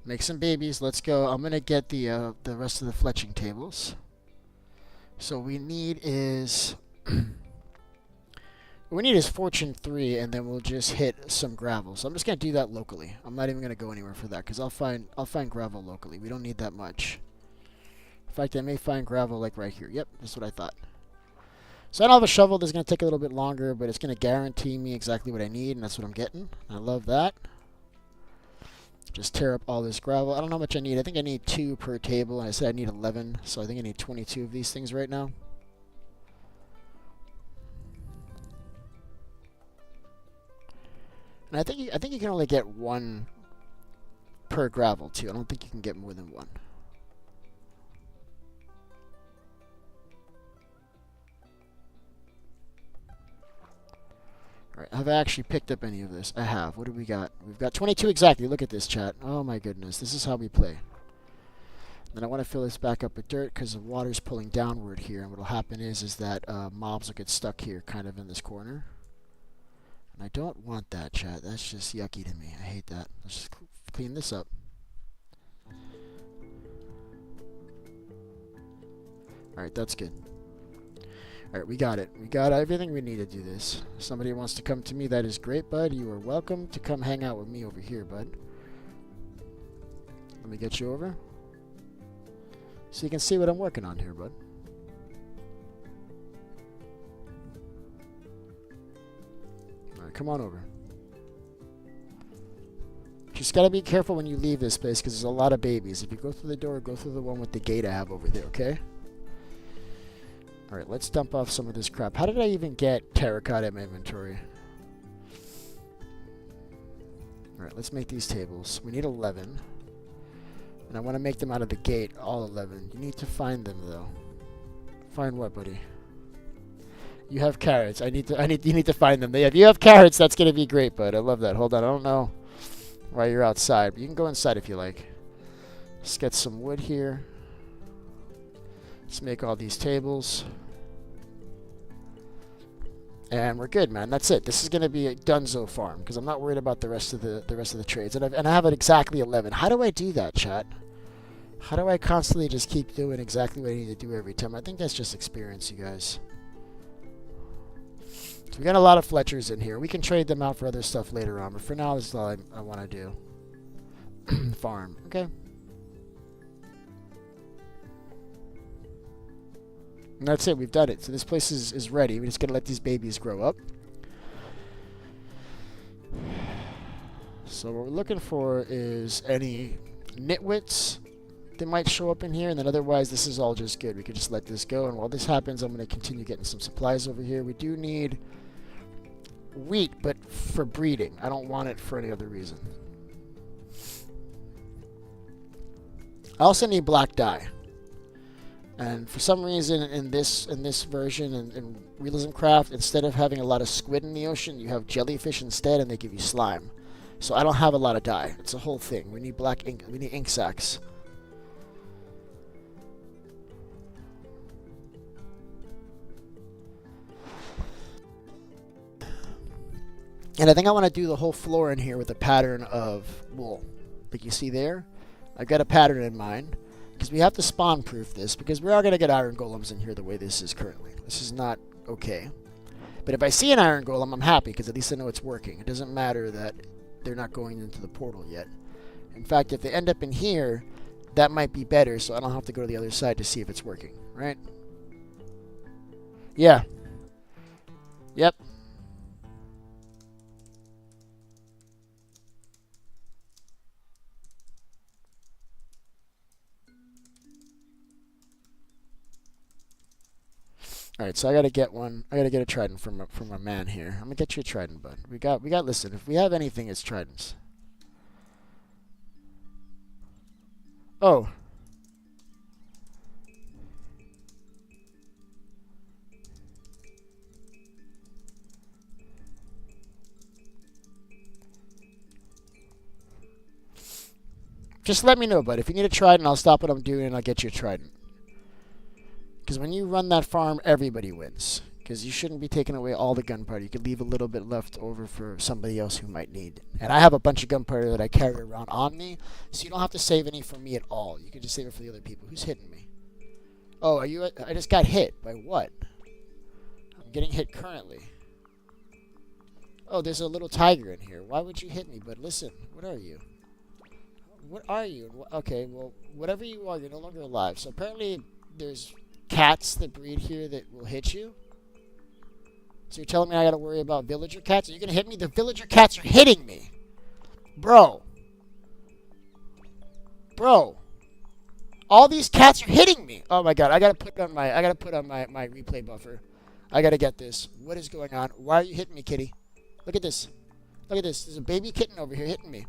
Make some babies. Let's go. I'm going to get the rest of the fletching tables. So we need is... what we need is Fortune 3, and then we'll just hit some gravel. So I'm just going to do that locally. I'm not even going to go anywhere for that, because I'll find gravel locally. We don't need that much. In fact, I may find gravel like right here. Yep, that's what I thought. So I don't have a shovel. This is going to take a little bit longer, but it's going to guarantee me exactly what I need, and that's what I'm getting. I love that. Just tear up all this gravel. I don't know how much I need. I think I need 2 per table, and I said I need 11, so I think I need 22 of these things right now. And I think you can only get 1 per gravel too. I don't think you can get more than 1. Alright, have I actually picked up any of this? I have. What do we got? We've got 22 exactly. Look at this, chat. Oh my goodness. This is how we play. Then I want to fill this back up with dirt because the water's pulling downward here. And what will happen is that mobs will get stuck here kind of in this corner. And I don't want that, chat. That's just yucky to me. I hate that. Let's just clean this up. Alright, that's good. Alright, we got it. We got everything we need to do this. If somebody wants to come to me, that is great, bud. You are welcome to come hang out with me over here, bud. Let me get you over. So you can see what I'm working on here, bud. Alright, come on over. Just gotta be careful when you leave this place because there's a lot of babies. If you go through the door, go through the one with the gate I have over there, okay? Alright, let's dump off some of this crap. How did I even get terracotta in my inventory? Alright, let's make these tables. We need 11. And I want to make them out of the gate, all 11. You need to find them, though. Find what, buddy? You have carrots. You need to find them. If you have carrots, that's going to be great, bud. I love that. Hold on, I don't know why you're outside. But you can go inside if you like. Let's get some wood here. Let's make all these tables. And we're good, man. That's it. This is going to be a Dunzo farm because I'm not worried about the rest of the trades. And I have it exactly 11. How do I do that, chat? How do I constantly just keep doing exactly what I need to do every time? I think that's just experience, you guys. So we got a lot of Fletchers in here. We can trade them out for other stuff later on, but for now, this is all I want to do. Farm. Okay. And that's it. We've done it. So this place is ready. We're just going to let these babies grow up. So what we're looking for is any nitwits that might show up in here. And then otherwise, this is all just good. We could just let this go. And while this happens, I'm going to continue getting some supplies over here. We do need wheat, but for breeding. I don't want it for any other reason. I also need black dye. And for some reason in this version in Realism Craft, instead of having a lot of squid in the ocean, you have jellyfish instead, and they give you slime. So I don't have a lot of dye. It's a whole thing. We need black ink. We need ink sacs. And I think I want to do the whole floor in here with a pattern of wool. Like you see there, I've got a pattern in mind. Because we have to spawn proof this, because we are going to get iron golems in here the way this is currently. This is not okay. But if I see an iron golem, I'm happy, because at least I know it's working. It doesn't matter that they're not going into the portal yet. In fact, if they end up in here, that might be better, so I don't have to go to the other side to see if it's working, right? Yeah. Yep. Alright, so I gotta get one. I gotta get a trident from a man here. I'm gonna get you a trident, bud. We got. Listen, if we have anything, it's tridents. Oh. Just let me know, bud. If you need a trident, I'll stop what I'm doing and I'll get you a trident. Because when you run that farm, everybody wins. Because you shouldn't be taking away all the gunpowder. You could leave a little bit left over for somebody else who might need. And I have a bunch of gunpowder that I carry around on me, so you don't have to save any for me at all. You can just save it for the other people. Who's hitting me? Oh, are you? I just got hit. By what? I'm getting hit currently. Oh, there's a little tiger in here. Why would you hit me? But listen, what are you? What are you? Okay, well, whatever you are, you're no longer alive. So apparently there's cats that breed here that will hit you. So you're telling me I gotta worry about villager cats? Are you gonna hit me? The villager cats are hitting me! Bro. Bro. All these cats are hitting me! Oh my god, I gotta put on my replay buffer. I gotta get this. What is going on? Why are you hitting me, kitty? Look at this. Look at this. There's a baby kitten over here hitting me.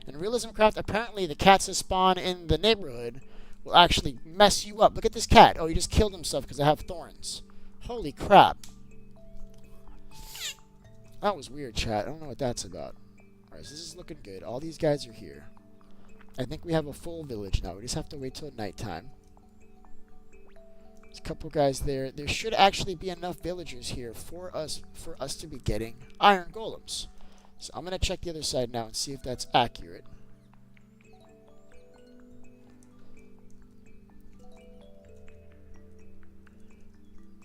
In Realism Craft, apparently the cats that spawn in the neighborhood will actually mess you up. Look at this cat. Oh, he just killed himself because I have thorns. Holy crap. That was weird, chat. I don't know what that's about. Alright, so this is looking good. All these guys are here. I think we have a full village now. We just have to wait till nighttime. There's a couple guys there. There should actually be enough villagers here for us to be getting iron golems. So I'm going to check the other side now and see if that's accurate.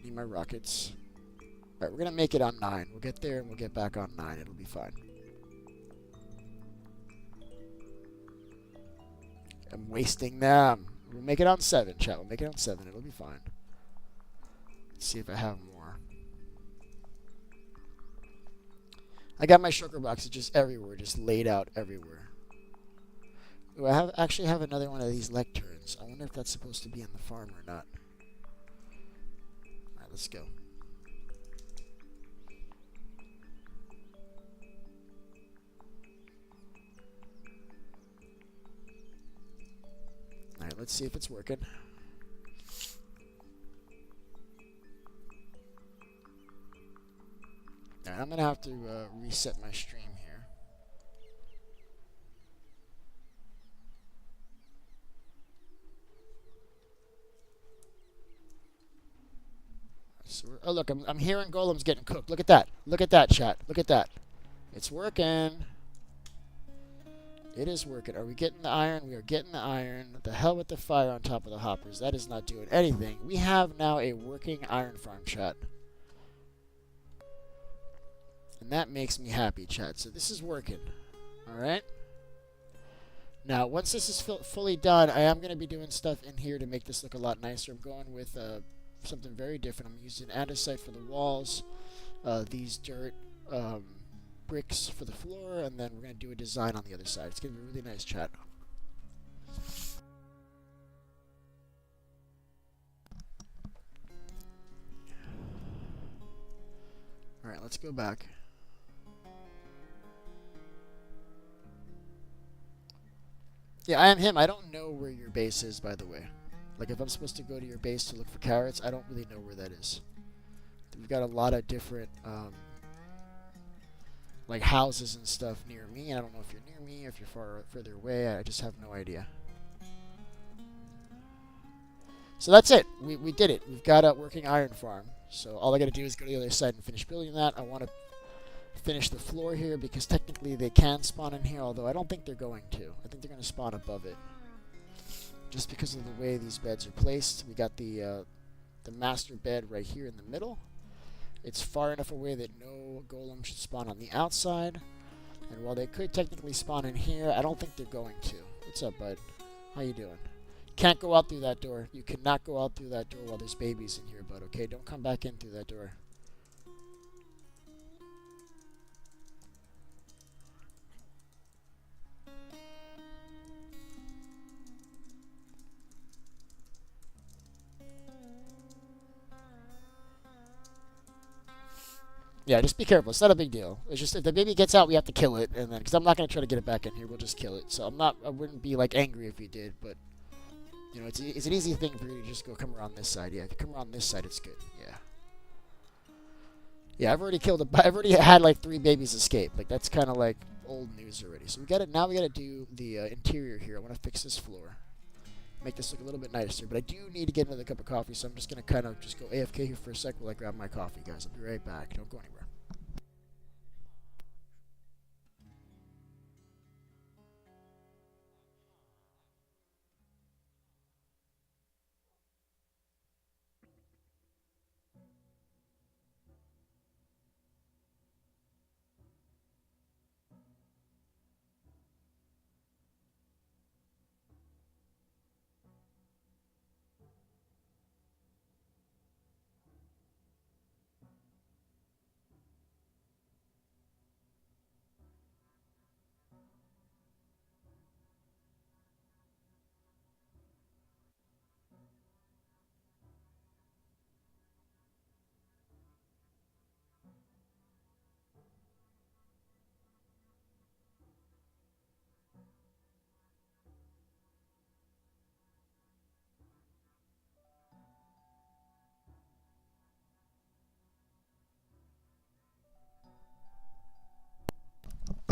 Need my rockets. Alright, we're going to make it on 9. We'll get there and we'll get back on 9. It'll be fine. I'm wasting them. We'll make it on 7, chat. We'll make it on 7. It'll be fine. Let's see if I have more. I got my sugar boxes just everywhere, just laid out everywhere. Ooh, I actually have another one of these lecterns. I wonder if that's supposed to be in the farm or not. Alright, let's go. Alright, let's see if it's working. Alright, I'm gonna have to reset my stream here. So oh look, I'm hearing golems getting cooked. Look at that. Look at that, chat. Look at that. It's working. It is working. Are we getting the iron? We are getting the iron. The hell with the fire on top of the hoppers. That is not doing anything. We have now a working iron farm, chat. And that makes me happy, chat. So this is working. Alright? Now, once this is fully done, I am going to be doing stuff in here to make this look a lot nicer. I'm going with something very different. I'm using andesite for the walls. These dirt bricks for the floor. And then we're going to do a design on the other side. It's going to be really nice, chat. Alright, let's go back. Yeah, I am him. I don't know where your base is, by the way. Like, if I'm supposed to go to your base to look for carrots, I don't really know where that is. We've got a lot of different, like, houses and stuff near me. And I don't know if you're near me, if you're further away. I just have no idea. So that's it. We did it. We've got a working iron farm. So all I got to do is go to the other side and finish building that. I want to finish the floor here because technically they can spawn in here, although I don't think they're going to. I think they're going to spawn above it. Just because of the way these beds are placed. We got the master bed right here in the middle. It's far enough away that no golem should spawn on the outside. And while they could technically spawn in here, I don't think they're going to. What's up, bud? How you doing? Can't go out through that door. You cannot go out through that door while there's babies in here, bud. Okay, don't come back in through that door. Yeah, just be careful. It's not a big deal. It's just if the baby gets out, we have to kill it, and then because I'm not gonna try to get it back in here, we'll just kill it. So I wouldn't be like angry if you did, but you know, it's an easy thing for you to just go come around this side. Yeah, if you come around this side, it's good. Yeah. Yeah, I've already had like 3 babies escape. Like that's kind of like old news already. So now we gotta do the interior here. I want to fix this floor, make this look a little bit nicer. But I do need to get another cup of coffee, so I'm just gonna kind of just go AFK here for a sec while I grab my coffee, guys. I'll be right back. Don't go anywhere.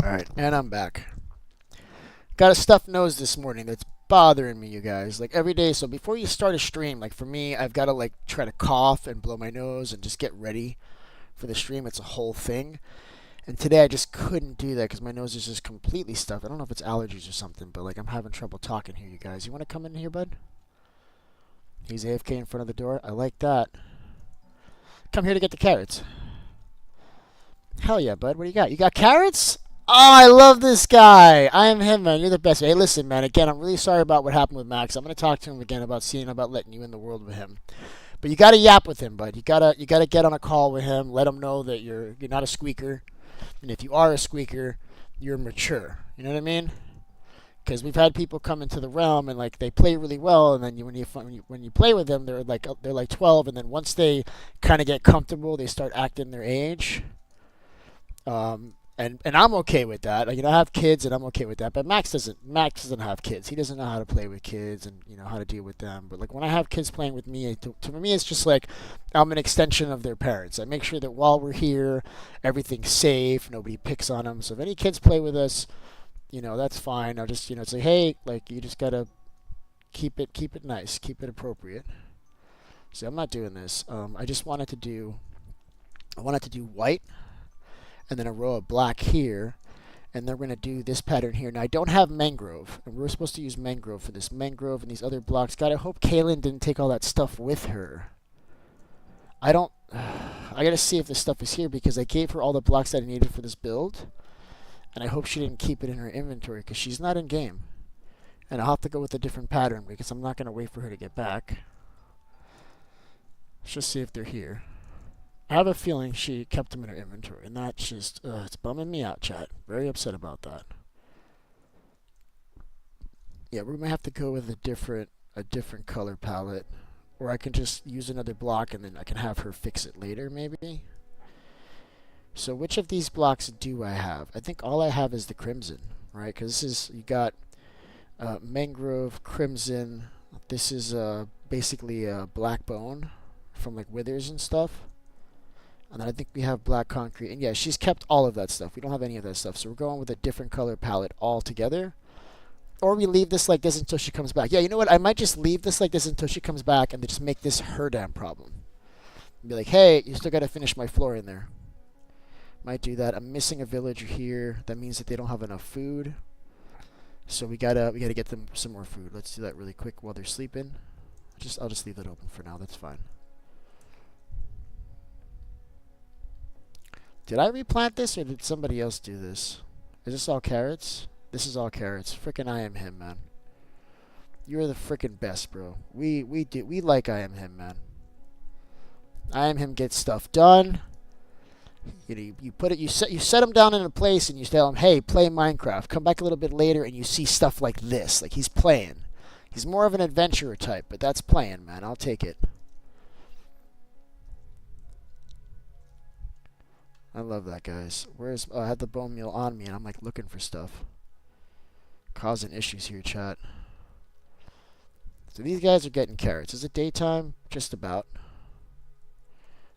Alright, and I'm back. Got a stuffed nose this morning that's bothering me, you guys. Like every day, so before you start a stream, like for me, I've got to like try to cough and blow my nose and just get ready for the stream. It's a whole thing. And today I just couldn't do that because my nose is just completely stuffed. I don't know if it's allergies or something, but like I'm having trouble talking here, you guys. You want to come in here, bud? He's AFK in front of the door. I like that. Come here to get the carrots. Hell yeah, bud. What do you got? You got carrots? Oh, I love this guy. I am him, man. You're the best. Hey, listen, man. Again, I'm really sorry about what happened with Max. I'm gonna talk to him again about seeing about letting you in the world with him. But you gotta yap with him, bud. You gotta get on a call with him. Let him know that you're not a squeaker, and if you are a squeaker, you're mature. You know what I mean? Because we've had people come into the realm and like they play really well, and then when you play with them, they're like 12, and then once they kind of get comfortable, they start acting their age. And I'm okay with that. Like, I have kids and I'm okay with that. But Max doesn't have kids. He doesn't know how to play with kids and how to deal with them. But like when I have kids playing with me, to me it's just like I'm an extension of their parents. I make sure that while we're here, everything's safe. Nobody picks on them. So if any kids play with us, that's fine. I'll just say, hey, like you just gotta keep it nice, keep it appropriate. So I'm not doing this. I wanted to do white and then a row of black here, and then we're going to do this pattern here. Now, I don't have mangrove, and we're supposed to use mangrove for this. Mangrove and these other blocks. God, I hope Kaylin didn't take all that stuff with her. I got to see if this stuff is here, because I gave her all the blocks that I needed for this build, and I hope she didn't keep it in her inventory, because she's not in game. And I'll have to go with a different pattern, because I'm not going to wait for her to get back. Let's just see if they're here. I have a feeling she kept them in her inventory, and that's just, it's bumming me out, chat. Very upset about that. Yeah, we might have to go with a different color palette, or I can just use another block and then I can have her fix it later, maybe. So which of these blocks do I have? I think all I have is the crimson, right? Because you got mangrove, crimson. This is basically a black bone from like withers and stuff. And then I think we have black concrete. And yeah, she's kept all of that stuff. We don't have any of that stuff. So we're going with a different color palette altogether. Or we leave this like this until she comes back. Yeah, you know what? I might just leave this like this until she comes back and then just make this her damn problem. Be like, hey, you still got to finish my floor in there. Might do that. I'm missing a villager here. That means that they don't have enough food. So we gotta get them some more food. Let's do that really quick while they're sleeping. I'll just leave that open for now. That's fine. Did I replant this or did somebody else do this? Is this all carrots? This is all carrots. Frickin' I am him, man. You're the frickin' best, bro. We like I am him, man. I am him gets stuff done. You set him down in a place and you tell him, hey, play Minecraft. Come back a little bit later and you see stuff like this. Like he's playing. He's more of an adventurer type, but that's playing, man. I'll take it. I love that, guys. I had the bone meal on me and I'm like looking for stuff. Causing issues here, chat. So these guys are getting carrots. Is it daytime? Just about.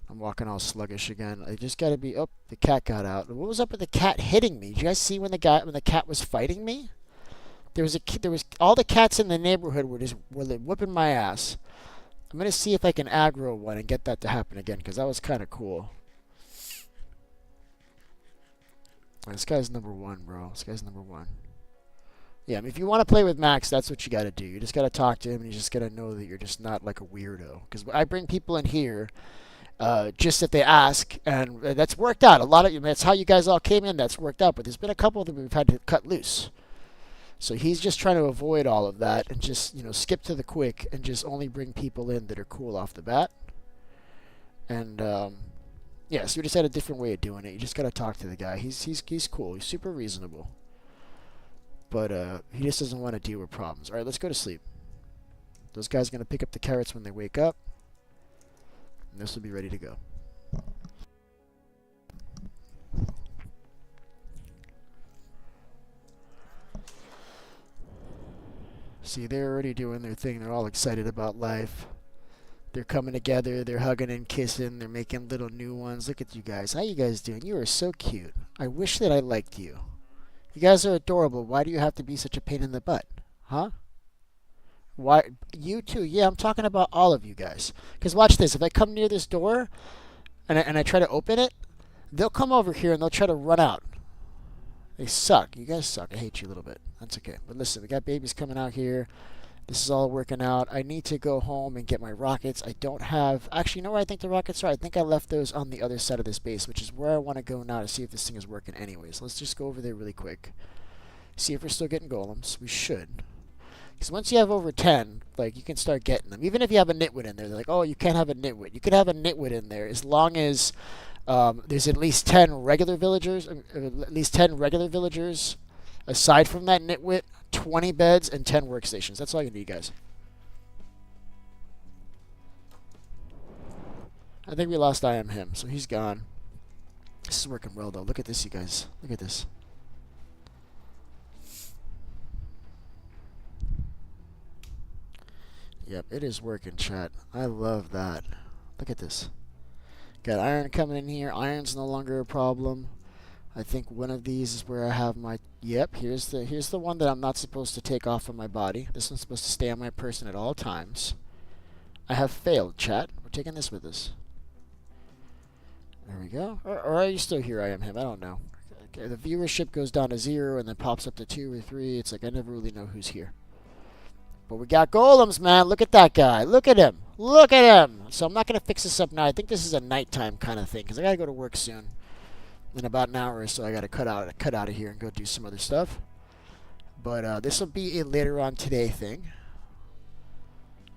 I'm walking all sluggish again. I just gotta be. Oh, the cat got out. What was up with the cat hitting me? Did you guys see when the cat was fighting me? There was all the cats in the neighborhood were whipping my ass. I'm gonna see if I can aggro one and get that to happen again, because that was kind of cool. This guy's number one, bro. This guy's number one. Yeah, I mean, if you want to play with Max, that's what you got to do. You just got to talk to him, and you just got to know that you're just not like a weirdo. Because I bring people in here just if they ask, and that's worked out. That's how you guys all came in. That's worked out. But there's been a couple that we've had to cut loose. So he's just trying to avoid all of that and just skip to the quick and just only bring people in that are cool off the bat. And yeah, so we just had a different way of doing it. You just got to talk to the guy. He's cool. He's super reasonable. But he just doesn't want to deal with problems. All right, let's go to sleep. Those guys are going to pick up the carrots when they wake up. And this will be ready to go. See, they're already doing their thing. They're all excited about life. They're coming together. They're hugging and kissing. They're making little new ones. Look at you guys. How you guys doing? You are so cute. I wish that I liked you. You guys are adorable. Why do you have to be such a pain in the butt? Huh? Why? You too. Yeah, I'm talking about all of you guys. Because watch this. If I come near this door and I try to open it, they'll come over here and they'll try to run out. They suck. You guys suck. I hate you a little bit. That's okay. But listen, we got babies coming out here. This is all working out. I need to go home and get my rockets. I don't have... Actually, you know where I think the rockets are? I think I left those on the other side of this base, which is where I want to go now to see if this thing is working anyways. Let's just go over there really quick. See if we're still getting golems. We should. Because once you have over 10, like, you can start getting them. Even if you have a nitwit in there, they're like, oh, you can't have a nitwit. You could have a nitwit in there as long as there's at least 10 regular villagers, aside from that nitwit, 20 beds and 10 workstations. That's all you need, guys. I think we lost I am him, so he's gone. This is working well, though. Look at this, you guys. Look at this. Yep, it is working, chat. I love that. Look at this. Got iron coming in here. Iron's no longer a problem. I think one of these is where I have my... Yep, here's the one that I'm not supposed to take off of my body. This one's supposed to stay on my person at all times. I have failed, chat. We're taking this with us. There we go. Or are you still here? I am him. I don't know. Okay, the viewership goes down to 0 and then pops up to 2 or 3. It's like I never really know who's here. But we got golems, man. Look at that guy. Look at him. Look at him. So I'm not going to fix this up now. I think this is a nighttime kind of thing because I got to go to work soon. In about an hour or so, I got to cut out of here and go do some other stuff. But this will be a later on today thing,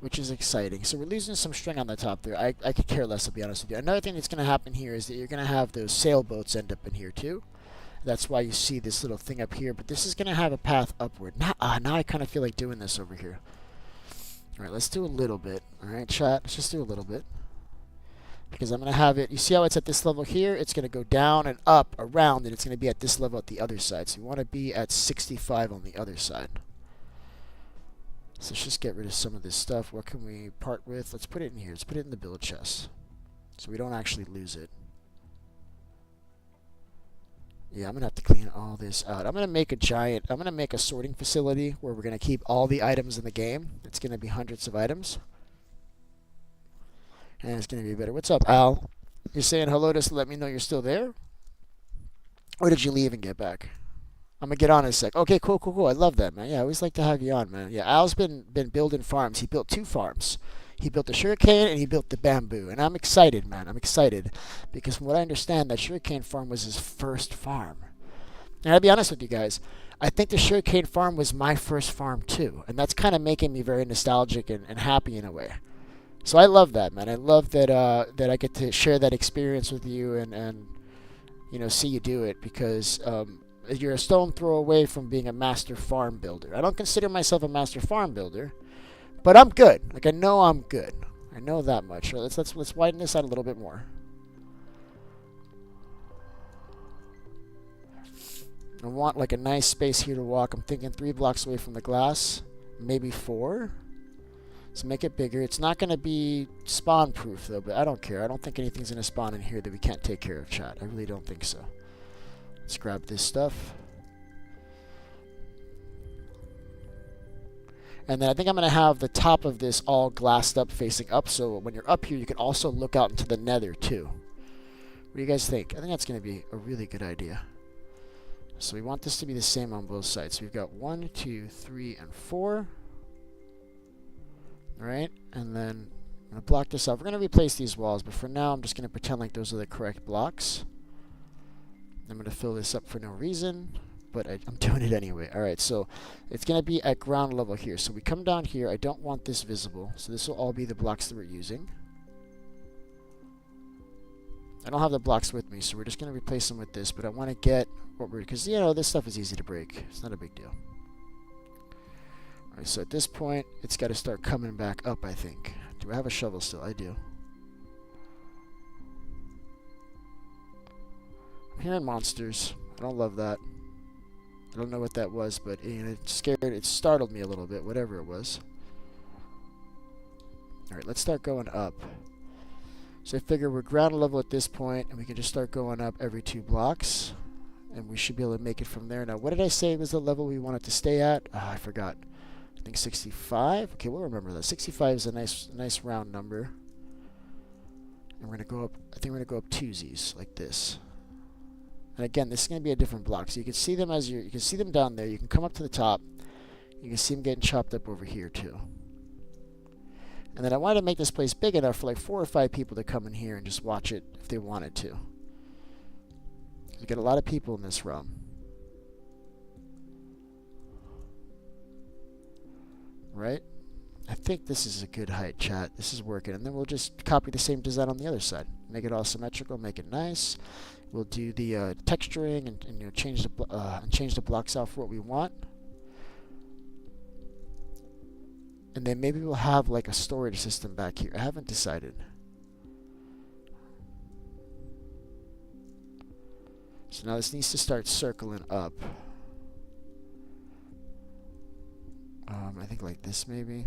which is exciting. So we're losing some string on the top there. I could care less, to be honest with you. Another thing that's going to happen here is that you're going to have those sailboats end up in here too. That's why you see this little thing up here. But this is going to have a path upward. Now I kind of feel like doing this over here. All right, let's do a little bit. All right, chat. Let's just do a little bit. Because I'm going to have it, you see how it's at this level here? It's going to go down and up, around, and it's going to be at this level at the other side. So you want to be at 65 on the other side. So let's just get rid of some of this stuff. What can we part with? Let's put it in here. Let's put it in the build chest. So we don't actually lose it. Yeah, I'm going to have to clean all this out. I'm going to make a sorting facility where we're going to keep all the items in the game. It's going to be hundreds of items. And it's going to be better. What's up, Al? You're saying hello just to let me know you're still there? Or did you leave and get back? I'm going to get on in a sec. Okay, cool. I love that, man. Yeah, I always like to have you on, man. Yeah, Al's been building farms. He built 2 farms. He built the sugarcane and he built the bamboo. And I'm excited, man. I'm excited. Because from what I understand, that sugarcane farm was his first farm. And I'll be honest with you guys. I think the sugarcane farm was my first farm, too. And that's kind of making me very nostalgic and happy in a way. So I love that, man. I love that that I get to share that experience with you and you know, see you do it because you're a stone throw away from being a master farm builder. I don't consider myself a master farm builder, but I'm good. Like I know I'm good. I know that much. So let's widen this out a little bit more. I want like a nice space here to walk. I'm thinking 3 blocks away from the glass, maybe 4. So make it bigger. It's not going to be spawn proof though, but I don't care. I don't think anything's going to spawn in here that we can't take care of, chat. I really don't think so. Let's grab this stuff. And then I think I'm going to have the top of this all glassed up facing up, so when you're up here you can also look out into the nether too. What do you guys think? I think that's going to be a really good idea. So we want this to be the same on both sides. So we've got 1, 2, 3, and 4. Alright, and then I'm going to block this off. We're going to replace these walls, but for now I'm just going to pretend like those are the correct blocks. I'm going to fill this up for no reason, but I'm doing it anyway. Alright, so it's going to be at ground level here. So we come down here. I don't want this visible, so this will all be the blocks that we're using. I don't have the blocks with me, so we're just going to replace them with this, but I want to get what we're... Because, you know, this stuff is easy to break. It's not a big deal. Alright, so at this point, it's got to start coming back up, I think. Do I have a shovel still? I do. I'm hearing monsters. I don't love that. I don't know what that was, but you know, it startled me a little bit, whatever it was. Alright, let's start going up. So I figure we're ground level at this point, and we can just start going up every 2 blocks. and we should be able to make it from there. Now, what did I say was the level we wanted to stay at? I forgot. I think 65. Okay, we'll remember that. 65 is a nice round number. And we're gonna go up. I think we're gonna go up twosies like this. And again, this is gonna be a different block. So you can see them as you can see them down there. You can come up to the top. You can see them getting chopped up over here too. And then I wanted to make this place big enough for like 4 or 5 people to come in here and just watch it if they wanted to. You get a lot of people in this room. Right? I think this is a good height, chat. This is working. And then we'll just copy the same design on the other side. Make it all symmetrical, make it nice. We'll do the texturing and change the blocks out for what we want. And then maybe we'll have like a storage system back here. I haven't decided. So now this needs to start circling up. I think like this maybe.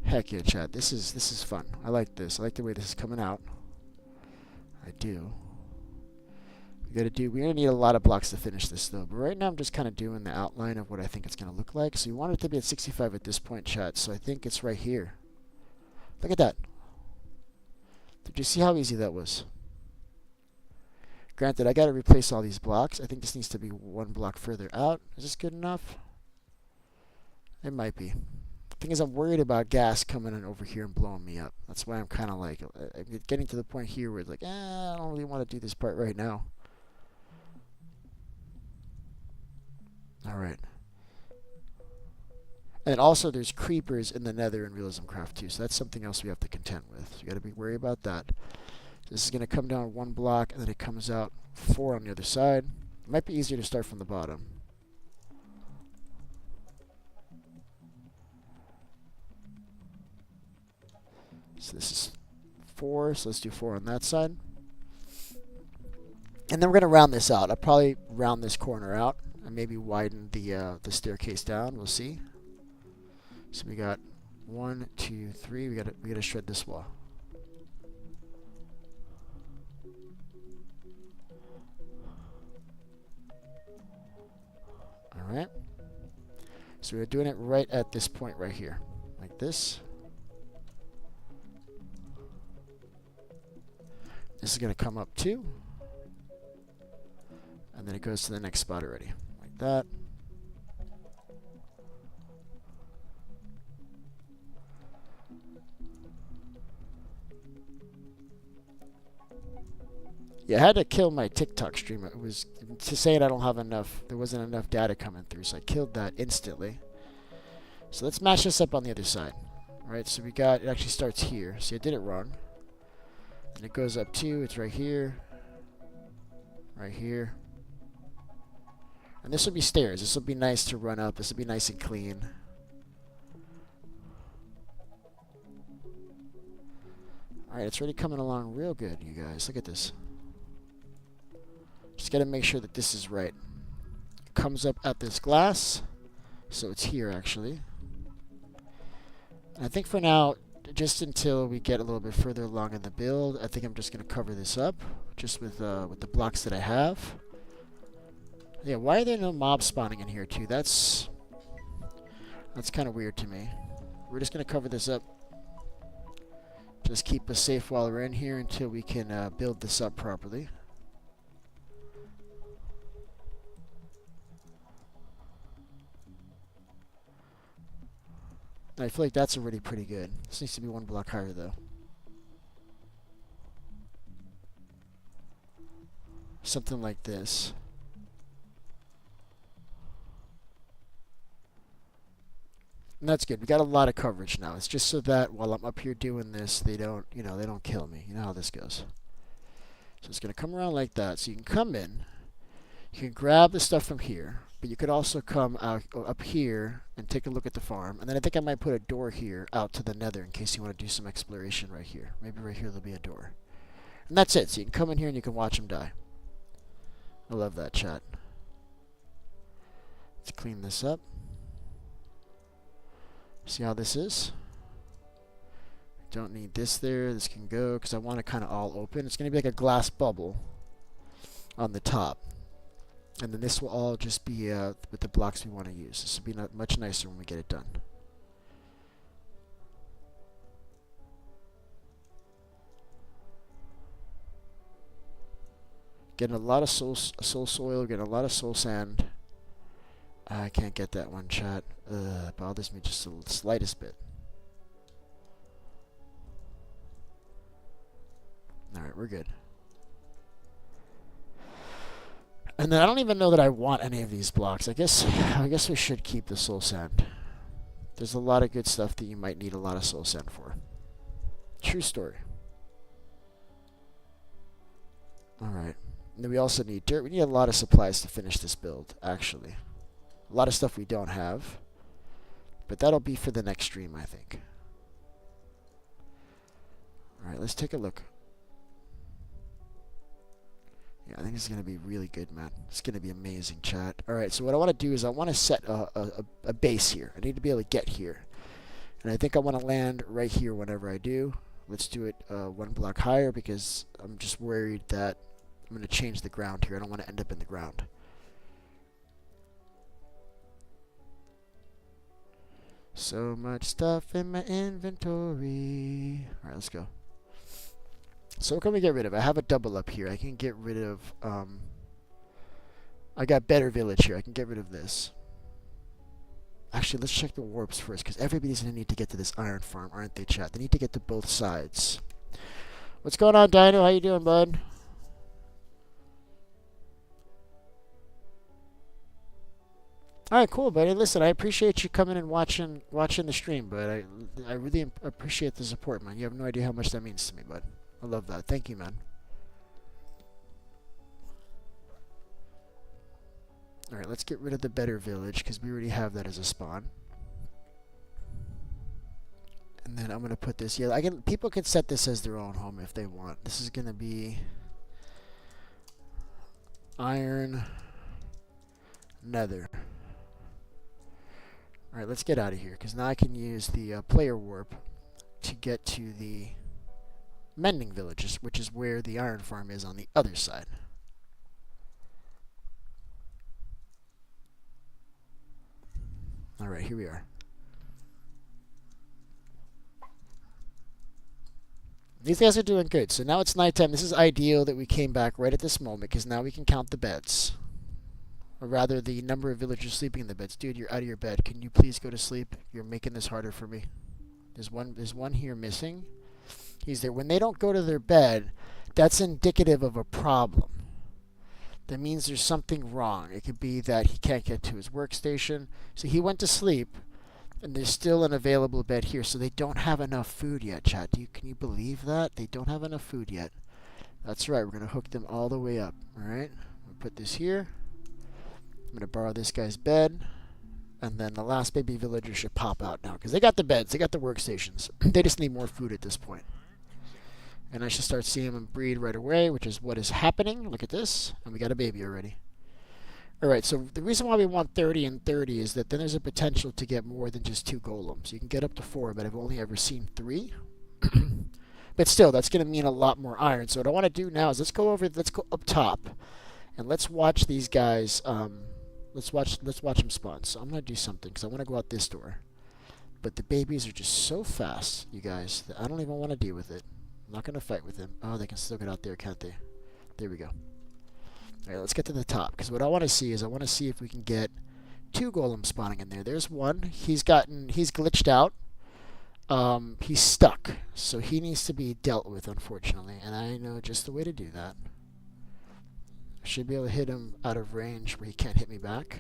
Heck yeah, chat. This is fun. I like this. I like the way this is coming out. I do. We're gonna need a lot of blocks to finish this though. But right now I'm just kind of doing the outline of what I think it's gonna look like. So you want it to be at 65 at this point, chat. So I think it's right here. Look at that. Did you see how easy that was? Granted, I gotta replace all these blocks. I think this needs to be 1 block further out. Is this good enough? It might be. The thing is, I'm worried about gas coming in over here and blowing me up. That's why I'm kind of like, I'm getting to the point here where it's like, I don't really want to do this part right now. Alright. And also there's creepers in the nether in Realism Craft too, so that's something else we have to contend with. So you gotta be worried about that. This is gonna come down 1 block and then it comes out 4 on the other side. It might be easier to start from the bottom. So this is 4, so let's do 4 on that side. And then we're going to round this out. I'll probably round this corner out and maybe widen the staircase down. We'll see. So we got 1, 2, 3. We got to shred this wall. All right. So we're doing it right at this point right here, like this. This is going to come up too. And then it goes to the next spot already. Like that. Yeah, I had to kill my TikTok stream. It was to say I don't have enough. There wasn't enough data coming through, so I killed that instantly. So let's match this up on the other side. All right, so we got, it actually starts here. See, I did it wrong. And it goes up 2, it's right here. Right here. And this will be stairs. This will be nice to run up. This will be nice and clean. Alright, it's already coming along real good, you guys. Look at this. Just gotta make sure that this is right. It comes up at this glass. So it's here, actually. And I think for now, just until we get a little bit further along in the build, I think I'm just going to cover this up just with the blocks that I have. Yeah, why are there no mobs spawning in here too? That's kind of weird to me. We're just going to cover this up. Just keep us safe while we're in here until we can build this up properly. I feel like that's already pretty good. This needs to be 1 block higher though. Something like this. And that's good. We got a lot of coverage now. It's just so that while I'm up here doing this, they don't kill me. You know how this goes. So it's going to come around like that. So you can come in. You can grab the stuff from here. But you could also come out up here and take a look at the farm. And then I think I might put a door here out to the nether in case you want to do some exploration right here. Maybe right here there'll be a door. And that's it. So you can come in here and you can watch them die. I love that, chat. Let's clean this up. See how this is? Don't need this there. This can go because I want it kind of all open. It's going to be like a glass bubble on the top. And then this will all just be with the blocks we want to use. This will be much nicer when we get it done. Getting a lot of soul soil, getting a lot of soul sand. I can't get that one, chat. Bothers me just the slightest bit. Alright, we're good. And then I don't even know that I want any of these blocks. I guess we should keep the soul sand. There's a lot of good stuff that you might need a lot of soul sand for. True story. Alright. And then we also need dirt. We need a lot of supplies to finish this build, actually. A lot of stuff we don't have. But that'll be for the next stream, I think. Alright, let's take a look. Yeah, I think this is going to be really good, man. It's going to be amazing, chat. Alright, so what I want to do is I want to set a base here. I need to be able to get here. And I think I want to land right here whenever I do. Let's do it one block higher because I'm just worried that I'm going to change the ground here. I don't want to end up in the ground. So much stuff in my inventory. Alright, let's go. So what can we get rid of? I have a double up here. I can get rid of, I got better village here. I can get rid of this. Actually, let's check the warps first, because everybody's going to need to get to this iron farm, aren't they, chat? They need to get to both sides. What's going on, Dino? How you doing, bud? Alright, cool, buddy. Listen, I appreciate you coming and watching the stream, bud. I really appreciate the support, man. You have no idea how much that means to me, bud. I love that. Thank you, man. Alright, let's get rid of the better village, because we already have that as a spawn. And then I'm going to put this... Yeah, people can set this as their own home if they want. This is going to be... iron... nether. Alright, let's get out of here, because now I can use the player warp to get to the mending villages, which is where the iron farm is on the other side. Alright, here we are. These guys are doing good. So now it's nighttime. This is ideal that we came back right at this moment, because now we can count the beds. Or rather, the number of villagers sleeping in the beds. Dude, you're out of your bed. Can you please go to sleep? You're making this harder for me. There's one here missing. He's there. When they don't go to their bed, that's indicative of a problem. That means there's something wrong. It could be that he can't get to his workstation. So he went to sleep, and there's still an available bed here. So they don't have enough food yet, chat. Can you believe that? They don't have enough food yet. That's right. We're going to hook them all the way up. Alright? We'll put this here. I'm going to borrow this guy's bed. And then the last baby villager should pop out now. Because they got the beds. They got the workstations. They just need more food at this point. And I should start seeing them breed right away, which is what is happening. Look at this. And we got a baby already. Alright, so the reason why we want 30 and 30 is that then there's a potential to get more than just 2 golems. You can get up to 4, but I've only ever seen 3. But still, that's going to mean a lot more iron. So what I want to do now is let's go up top. And let's watch these guys, let's watch them spawn. So I'm going to do something, because I want to go out this door. But the babies are just so fast, you guys, that I don't even want to deal with it. I'm not going to fight with them. Oh, they can still get out there, can't they? There we go. Alright, let's get to the top. Because what I want to see is I want to see if we can get 2 golems spawning in there. There's one. He's glitched out. He's stuck. So he needs to be dealt with, unfortunately. And I know just the way to do that. I should be able to hit him out of range where he can't hit me back.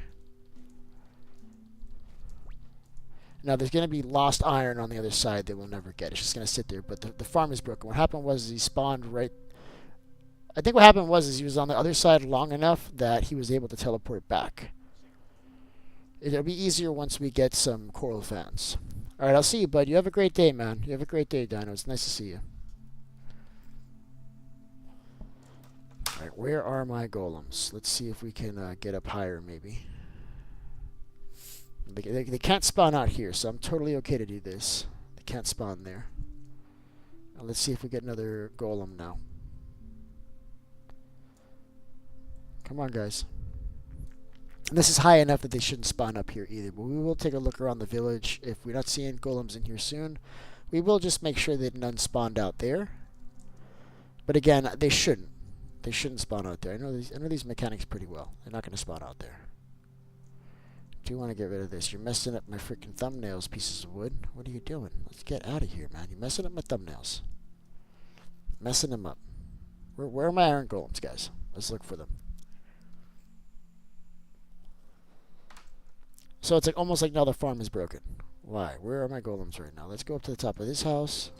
Now, there's going to be lost iron on the other side that we'll never get. It's just going to sit there. But the farm is broken. What happened was he spawned right... I think what happened was he was on the other side long enough that he was able to teleport back. It'll be easier once we get some coral fans. Alright, I'll see you, bud. You have a great day, man. You have a great day, Dino. It's nice to see you. Alright, where are my golems? Let's see if we can get up higher, maybe. They can't spawn out here, so I'm totally okay to do this. They can't spawn there. Now let's see if we get another golem now. Come on, guys. And this is high enough that they shouldn't spawn up here either, but we will take a look around the village. If we're not seeing golems in here soon, we will just make sure that none spawned out there. But again, they shouldn't. They shouldn't spawn out there. I know these mechanics pretty well. They're not going to spawn out there. Do want to get rid of this. You're messing up my freaking thumbnails, pieces of wood. What are you doing? Let's get out of here, man. You're messing up my thumbnails. Messing them up. Where are my iron golems, guys? Let's look for them. So it's like almost like now the farm is broken. Why? Where are my golems right now? Let's go up to the top of this house.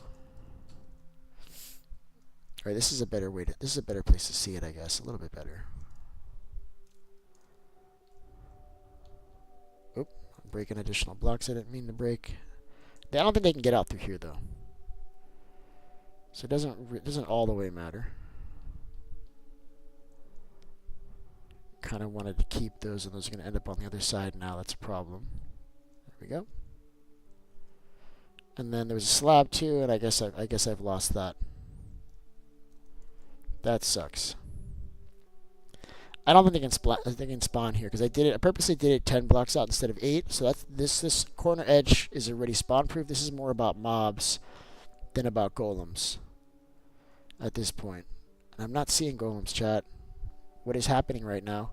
Alright, this is a better way to, this is a better place to see it, I guess. A little bit better. Oop, I'm breaking additional blocks I didn't mean to break. I don't think they can get out through here though. So it doesn't all the way matter. Kind of wanted to keep those, and those are going to end up on the other side now. That's a problem. There we go. And then there was a slab too, and I guess I've lost that. That sucks. I don't think they can spawn here because I purposely did it 10 blocks out instead of 8. So that's this corner edge is already spawn proof. This is more about mobs than about golems at this point. And I'm not seeing golems, chat. What is happening right now?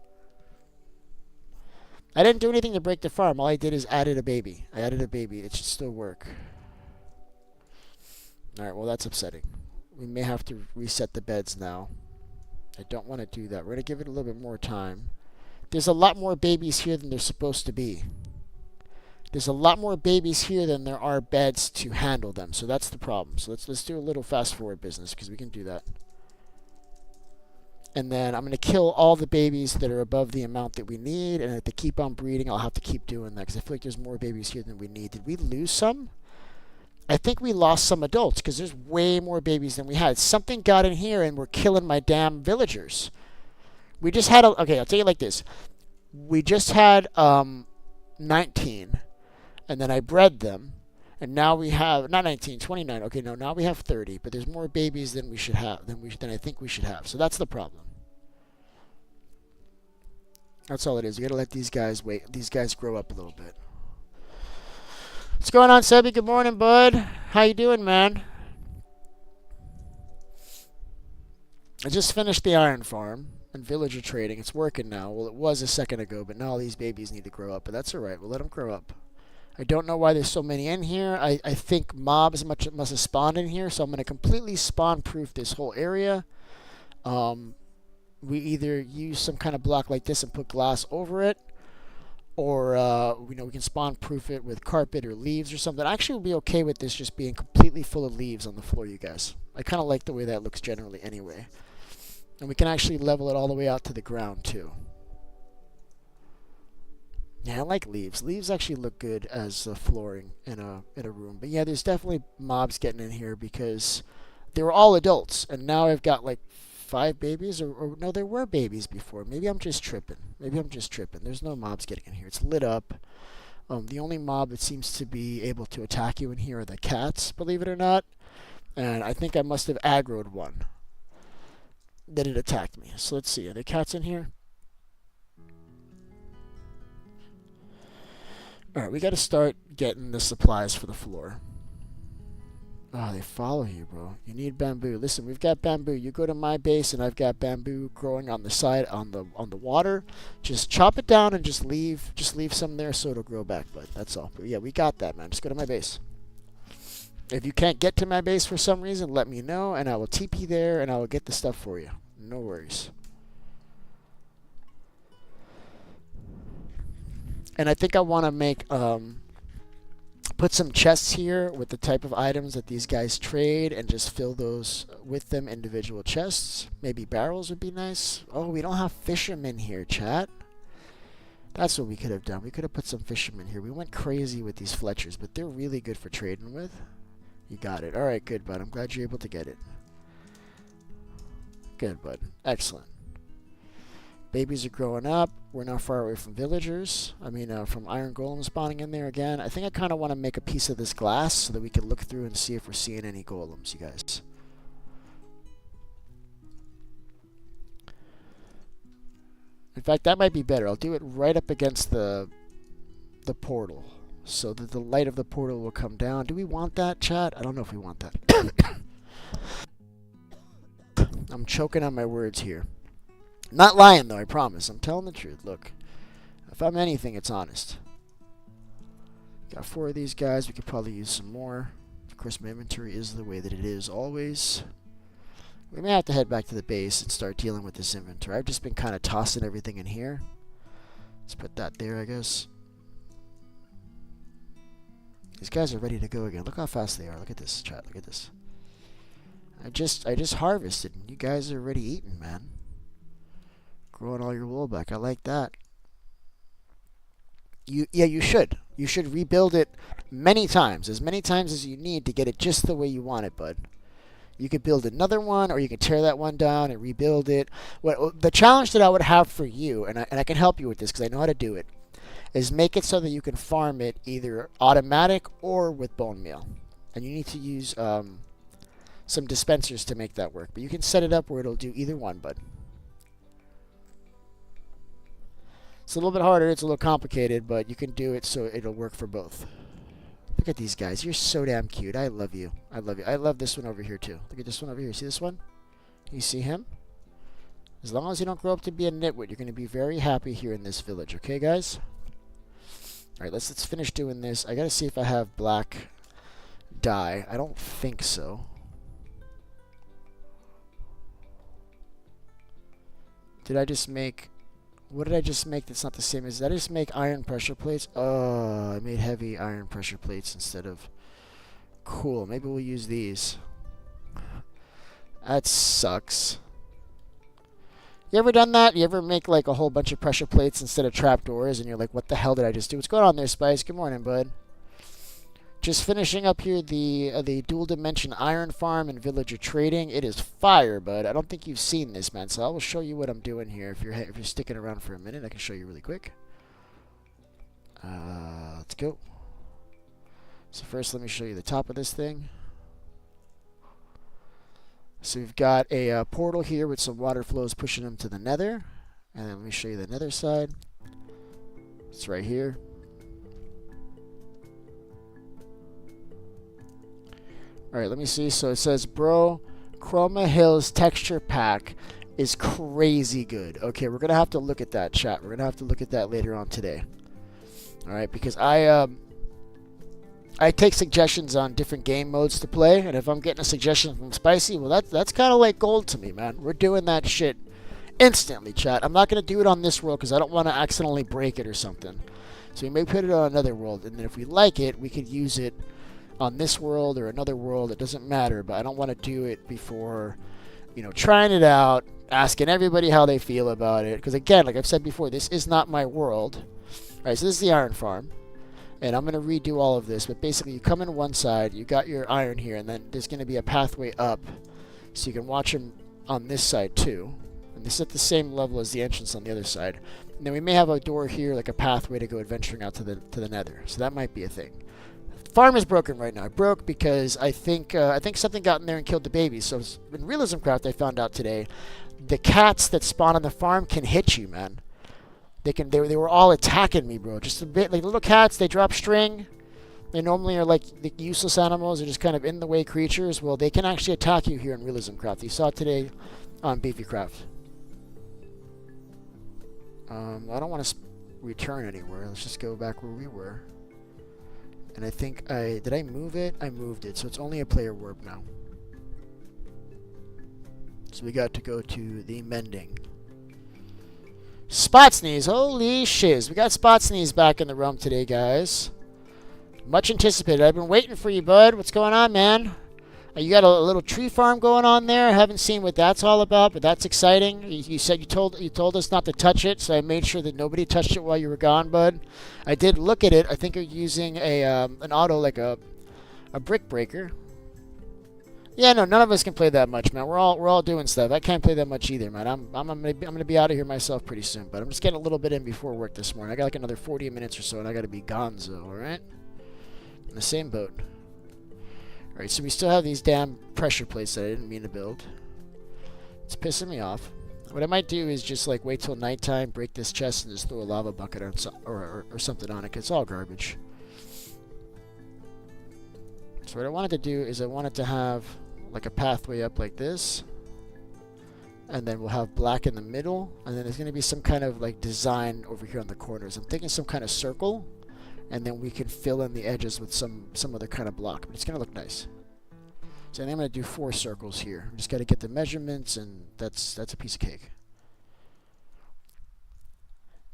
I didn't do anything to break the farm. All I did is added a baby. I added a baby. It should still work. Alright, well that's upsetting. We may have to reset the beds now. I don't want to do that. We're going to give it a little bit more time. There's a lot more babies here than there's supposed to be. There's a lot more babies here than there are beds to handle them. So that's the problem. So let's do a little fast forward business because we can do that. And then I'm going to kill all the babies that are above the amount that we need. And if they keep on breeding, I'll have to keep doing that because I feel like there's more babies here than we need. Did we lose some? I think we lost some adults because there's way more babies than we had. Something got in here and we're killing my damn villagers. We just had okay, I'll tell you like this. We just had 19 and then I bred them and now we have not 19, 29. Okay, no, now we have 30, but there's more babies than we should have than I think we should have. So that's the problem. That's all it is. You got to let these guys grow up a little bit. What's going on, Sebby? Good morning, bud. How you doing, man? I just finished the iron farm and villager trading. It's working now. Well, it was a second ago, but now all these babies need to grow up. But that's all right. We'll let them grow up. I don't know why there's so many in here. I think mobs must have spawned in here, so I'm going to completely spawn-proof this whole area. We either use some kind of block like this and put glass over it, or we can spawn-proof it with carpet or leaves or something. I actually would be okay with this just being completely full of leaves on the floor, you guys. I kind of like the way that looks generally anyway. And we can actually level it all the way out to the ground, too. Yeah, I like leaves. Leaves actually look good as flooring in a room. But yeah, there's definitely mobs getting in here because they were all adults. And now I've got like 5 babies, or no, there were babies before. Maybe I'm just tripping. There's no mobs getting in here. It's lit up. The only mob that seems to be able to attack you in here are the cats, believe it or not. And I think I must have aggroed one that it attacked me. So let's see. Are there cats in here? Alright, we got to start getting the supplies for the floor. Oh, they follow you, bro. You need bamboo. Listen, we've got bamboo. You go to my base, and I've got bamboo growing on the side on the water. Just chop it down and just leave some there so it'll grow back. But that's all. But yeah, we got that, man. Just go to my base. If you can't get to my base for some reason, let me know, and I will TP there, and I will get the stuff for you. No worries. And I think I want to make put some chests here with the type of items that these guys trade and just fill those with them individual chests. Maybe barrels would be nice. Oh, we don't have fishermen here, chat. That's what we could have done. We could have put some fishermen here. We went crazy with these Fletchers, but they're really good for trading with. You got it. All right, good, bud. I'm glad you're able to get it. Good, bud. Excellent. Babies are growing up. We're not far away from villagers. I mean, from iron golems spawning in there again. I think I kind of want to make a piece of this glass so that we can look through and see if we're seeing any golems, you guys. In fact, that might be better. I'll do it right up against the portal so that the light of the portal will come down. Do we want that, chat? I don't know if we want that. I'm choking on my words here. Not lying, though, I promise. I'm telling the truth. Look, if I'm anything, it's honest. Got 4 of these guys. We could probably use some more. Of course, my inventory is the way that it is always. We may have to head back to the base and start dealing with this inventory. I've just been kind of tossing everything in here. Let's put that there, I guess. These guys are ready to go again. Look how fast they are. Look at this, chat. Look at this. I just harvested, and you guys are already eating, man. Growing all your wool back. I like that. You should. You should rebuild it many times. As many times as you need to get it just the way you want it, bud. You could build another one, or you could tear that one down and rebuild it. The challenge that I would have for you, and I can help you with this because I know how to do it, is make it so that you can farm it either automatic or with bone meal. And you need to use some dispensers to make that work. But you can set it up where it'll do either one, bud. It's a little bit harder. It's a little complicated, but you can do it so it'll work for both. Look at these guys. You're so damn cute. I love you. I love you. I love this one over here, too. Look at this one over here. See this one? You see him? As long as you don't grow up to be a nitwit, you're going to be very happy here in this village. Okay, guys? All right, let's finish doing this. I got to see if I have black dye. I don't think so. Did I just make... What did I just make that's not the same as... Did I just make iron pressure plates? Oh, I made heavy iron pressure plates instead of... Cool, maybe we'll use these. That sucks. You ever done that? You ever make like a whole bunch of pressure plates instead of trapdoors and you're like, what the hell did I just do? What's going on there, Spice? Good morning, bud. Just finishing up here the dual dimension iron farm and villager trading. It is fire, bud. I don't think you've seen this, man. So I will show you what I'm doing here. If you're sticking around for a minute, I can show you really quick. Let's go. So first, let me show you the top of this thing. So we've got a portal here with some water flows pushing them to the nether. And then let me show you the nether side. It's right here. Alright, let me see. So it says, bro, Chroma Hills texture pack is crazy good. Okay, we're going to have to look at that, chat. We're going to have to look at that later on today. Alright, because I take suggestions on different game modes to play, and if I'm getting a suggestion from Spicy, well, that's kind of like gold to me, man. We're doing that shit instantly, chat. I'm not going to do it on this world because I don't want to accidentally break it or something. So we may put it on another world, and then if we like it, we could use it on this world or another world. It doesn't matter, but I don't want to do it before, you know, trying it out, asking everybody how they feel about it. Because again, like I've said before, this is not my world. All right, so this is the iron farm. And I'm going to redo all of this, but basically you come in one side, you got your iron here, and then there's going to be a pathway up, so you can watch them on this side too. And this is at the same level as the entrance on the other side. And then we may have a door here, like a pathway to go adventuring out to the nether. So that might be a thing. Farm is broken right now. It broke because I think something got in there and killed the babies. So in Realism Craft, I found out today, the cats that spawn on the farm can hit you, man. They were all attacking me, bro. Just a bit like little cats. They drop string. They normally are like the useless animals. They're just kind of in the way creatures. Well, they can actually attack you here in Realism Craft. You saw it today on Beefy Craft. I don't want to return anywhere. Let's just go back where we were. And I think did I move it? I moved it, so it's only a player warp now. So we got to go to the mending. Spot Sneeze, holy shiz. We got Spot Sneeze back in the realm today, guys. Much anticipated. I've been waiting for you, bud. What's going on, man? You got a little tree farm going on there. I haven't seen what that's all about, but that's exciting. You said you told us not to touch it, so I made sure that nobody touched it while you were gone, bud. I did look at it. I think you're using an auto, like a brick breaker. Yeah, no, none of us can play that much, man. We're all doing stuff. I can't play that much either, man. I'm gonna be out of here myself pretty soon, but I'm just getting a little bit in before work this morning. I got like another 40 minutes or so, and I gotta be gonzo. All right, in the same boat. All right, so we still have these damn pressure plates that I didn't mean to build. It's pissing me off. What I might do is just like wait till nighttime, break this chest, and just throw a lava bucket or something on it, 'cause it's all garbage. So what I wanted to do is I wanted to have like a pathway up like this, and then we'll have black in the middle, and then there's going to be some kind of like design over here on the corners. I'm thinking some kind of circle, and then we can fill in the edges with some other kind of block, but it's going to look nice. So I think I'm going to do 4 circles here. I just got to get the measurements, and that's a piece of cake.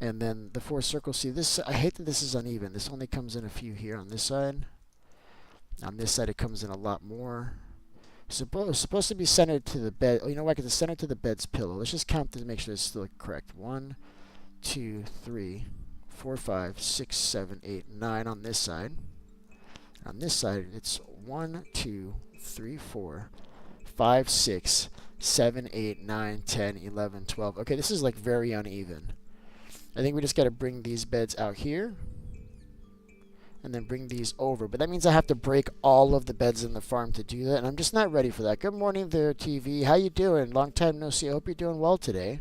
And then the 4 circles, see this, I hate that this is uneven. This only comes in a few here on this side. On this side it comes in a lot more. It's supposed to be centered to the bed. Oh, you know what? It's centered to the bed's pillow. Let's just count to make sure it's still correct. 1, 2, 3, 4, 5, 6, 7, 8, 9 on this side. On this side, it's 1, 2, 3, 4, 5, 6, 7, 8, 9, 10, 11, 12. Okay, this is like very uneven. I think we just got to bring these beds out here, and then bring these over. But that means I have to break all of the beds in the farm to do that, and I'm just not ready for that. Good morning there, TV. How you doing? Long time no see. I hope you're doing well today.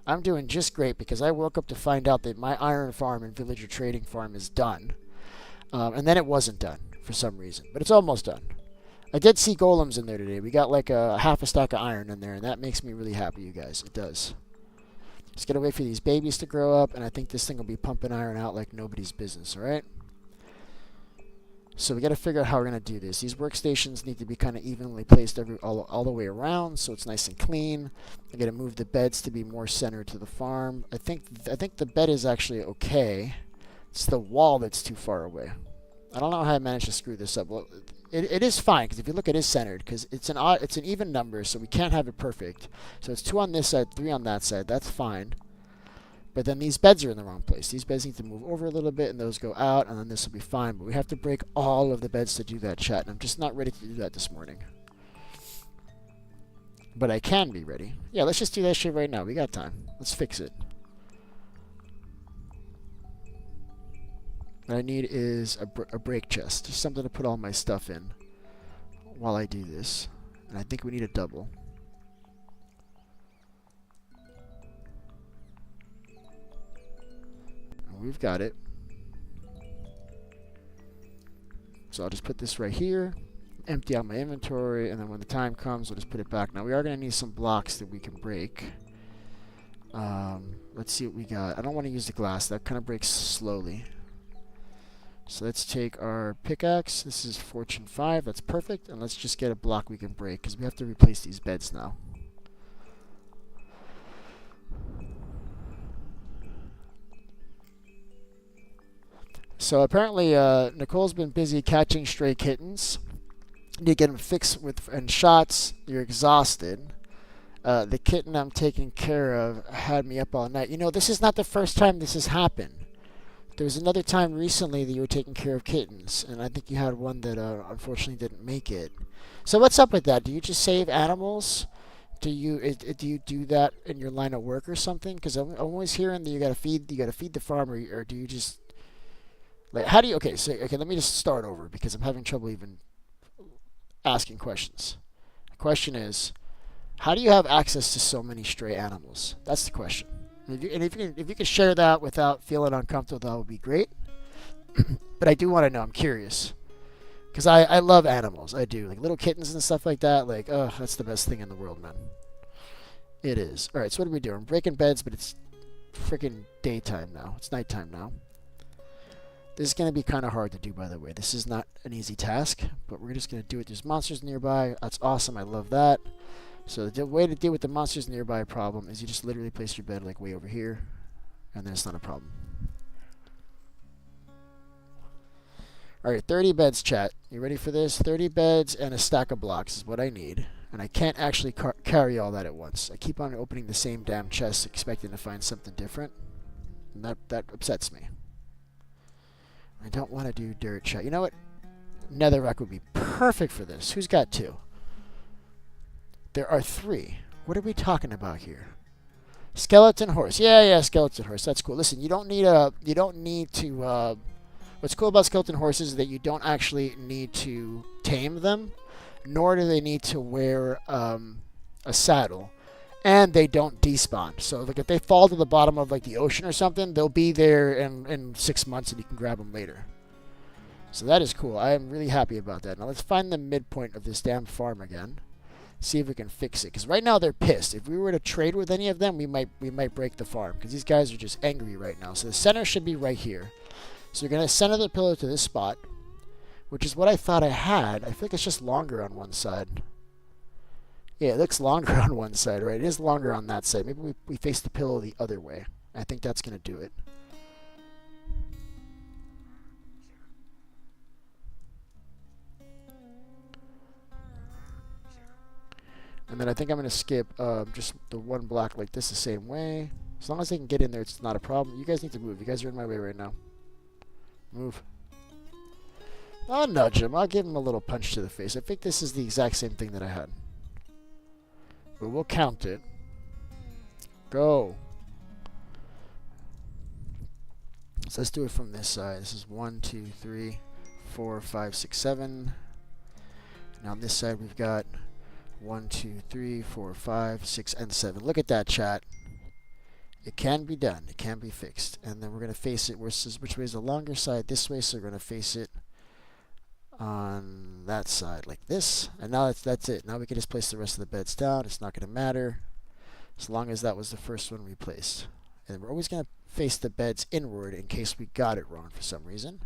I'm doing just great because I woke up to find out that my iron farm and villager trading farm is done. And then it wasn't done for some reason, but it's almost done. I did see golems in there today. We got like a half a stack of iron in there, and that makes me really happy, you guys. It does. Just gotta wait for these babies to grow up, and I think this thing will be pumping iron out like nobody's business, alright? So we got to figure out how we're going to do this. These workstations need to be kind of evenly placed all the way around, so it's nice and clean. I got to move the beds to be more centered to the farm. I think the bed is actually okay. It's the wall that's too far away. I don't know how I managed to screw this up. Well, it is fine, because if you look, it is centered, because it's an even number, so we can't have it perfect. So it's 2 on this side, 3 on that side. That's fine. But then these beds are in the wrong place. These beds need to move over a little bit, and those go out, and then this will be fine. But we have to break all of the beds to do that, chat, and I'm just not ready to do that this morning. But I can be ready. Yeah, let's just do that shit right now. We got time. Let's fix it. What I need is a break chest. Just something to put all my stuff in while I do this. And I think we need a double. We've got it. So I'll just put this right here, empty out my inventory, and then when the time comes, I'll just put it back. Now we are going to need some blocks that we can break. Let's see what we got. I don't want to use the glass. That kind of breaks slowly. So let's take our pickaxe. This is Fortune 5. That's perfect. And let's just get a block we can break, because we have to replace these beds now. So apparently Nicole's been busy catching stray kittens. You get them fixed and shots. You're exhausted. The kitten I'm taking care of had me up all night. You know, this is not the first time this has happened. There was another time recently that you were taking care of kittens, and I think you had one that unfortunately didn't make it. So what's up with that? Do you just save animals? Do you do that in your line of work or something? Because I'm always hearing that you gotta feed the farm, or do you just like, how do you, okay, let me just start over because I'm having trouble even asking questions. The question is, how do you have access to so many stray animals? That's the question. And if you can share that without feeling uncomfortable, that would be great. But I do want to know, I'm curious. Because I love animals, I do. Like little kittens and stuff like that, like, oh, that's the best thing in the world, man. It is. Alright, so what are we doing? I'm breaking beds, but it's freaking daytime now. It's nighttime now. This is going to be kind of hard to do, by the way. This is not an easy task, but we're just going to do it. There's monsters nearby. That's awesome. I love that. So the way to deal with the monsters nearby problem is you just literally place your bed like way over here, and then it's not a problem. Alright, 30 beds, chat. You ready for this? 30 beds and a stack of blocks is what I need. And I can't actually carry all that at once. I keep on opening the same damn chest expecting to find something different. And that upsets me. I don't want to do dirt, chat. You know what? Netherrack would be perfect for this. Who's got 2? There are 3. What are we talking about here? Skeleton horse. Yeah, skeleton horse. That's cool. Listen, you don't need to. What's cool about skeleton horses is that you don't actually need to tame them, nor do they need to wear a saddle, and they don't despawn. So, like, if they fall to the bottom of like the ocean or something, they'll be there in 6 months, and you can grab them later. So that is cool. I am really happy about that. Now let's find the midpoint of this damn farm again. See if we can fix it. Because right now they're pissed. If we were to trade with any of them, we might break the farm. Because these guys are just angry right now. So the center should be right here. So you're going to center the pillar to this spot, which is what I thought I had. I feel like it's just longer on one side. Yeah, it looks longer on one side, right? It is longer on that side. Maybe we face the pillow the other way. I think that's going to do it. And then I think I'm going to skip just the one block like this the same way. As long as they can get in there, it's not a problem. You guys need to move. You guys are in my way right now. Move. I'll nudge him. I'll give him a little punch to the face. I think this is the exact same thing that I had. But we'll count it. Go. So let's do it from this side. This is 1, 2, 3, 4, 5, 6, 7. Now on this side we've got 1, 2, 3, 4, 5, 6, and 7. Look at that, chat. It can be done. It can be fixed. And then we're going to face it. Which way is the longer side? This way. So we're going to face it on that side like this. And now that's it. Now we can just place the rest of the beds down. It's not going to matter as long as that was the first one we placed. And we're always going to face the beds inward in case we got it wrong for some reason.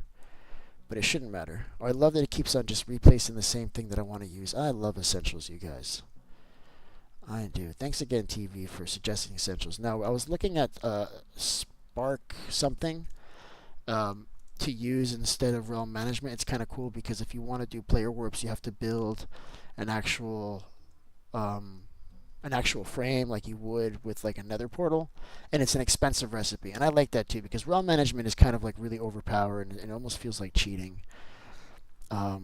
But it shouldn't matter. Oh, I love that it keeps on just replacing the same thing that I want to use. I love essentials, you guys. I do. Thanks again, TV, for suggesting essentials. Now, I was looking at Spark something to use instead of realm management. It's kind of cool because if you want to do player warps, you have to build an actual frame like you would with like a nether portal, and it's an expensive recipe. And I like that too because realm management is kind of like really overpowered and it almost feels like cheating. But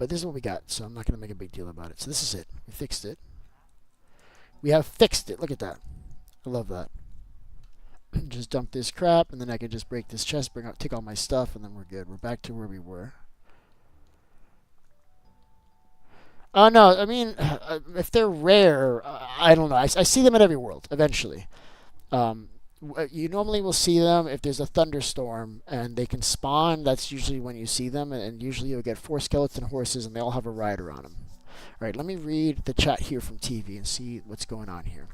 this is what we got, so I'm not going to make a big deal about it. So this is it. We fixed it. We have fixed it. Look at that. I love that. Just dump this crap, and then I can just break this chest, take all my stuff, and then we're good. We're back to where we were. Oh, no, I mean, if they're rare, I don't know. I see them at every world, eventually. You normally will see them if there's a thunderstorm, and they can spawn. That's usually when you see them, and usually you'll get 4 skeleton horses, and they all have a rider on them. All right, let me read the chat here from TV and see what's going on here.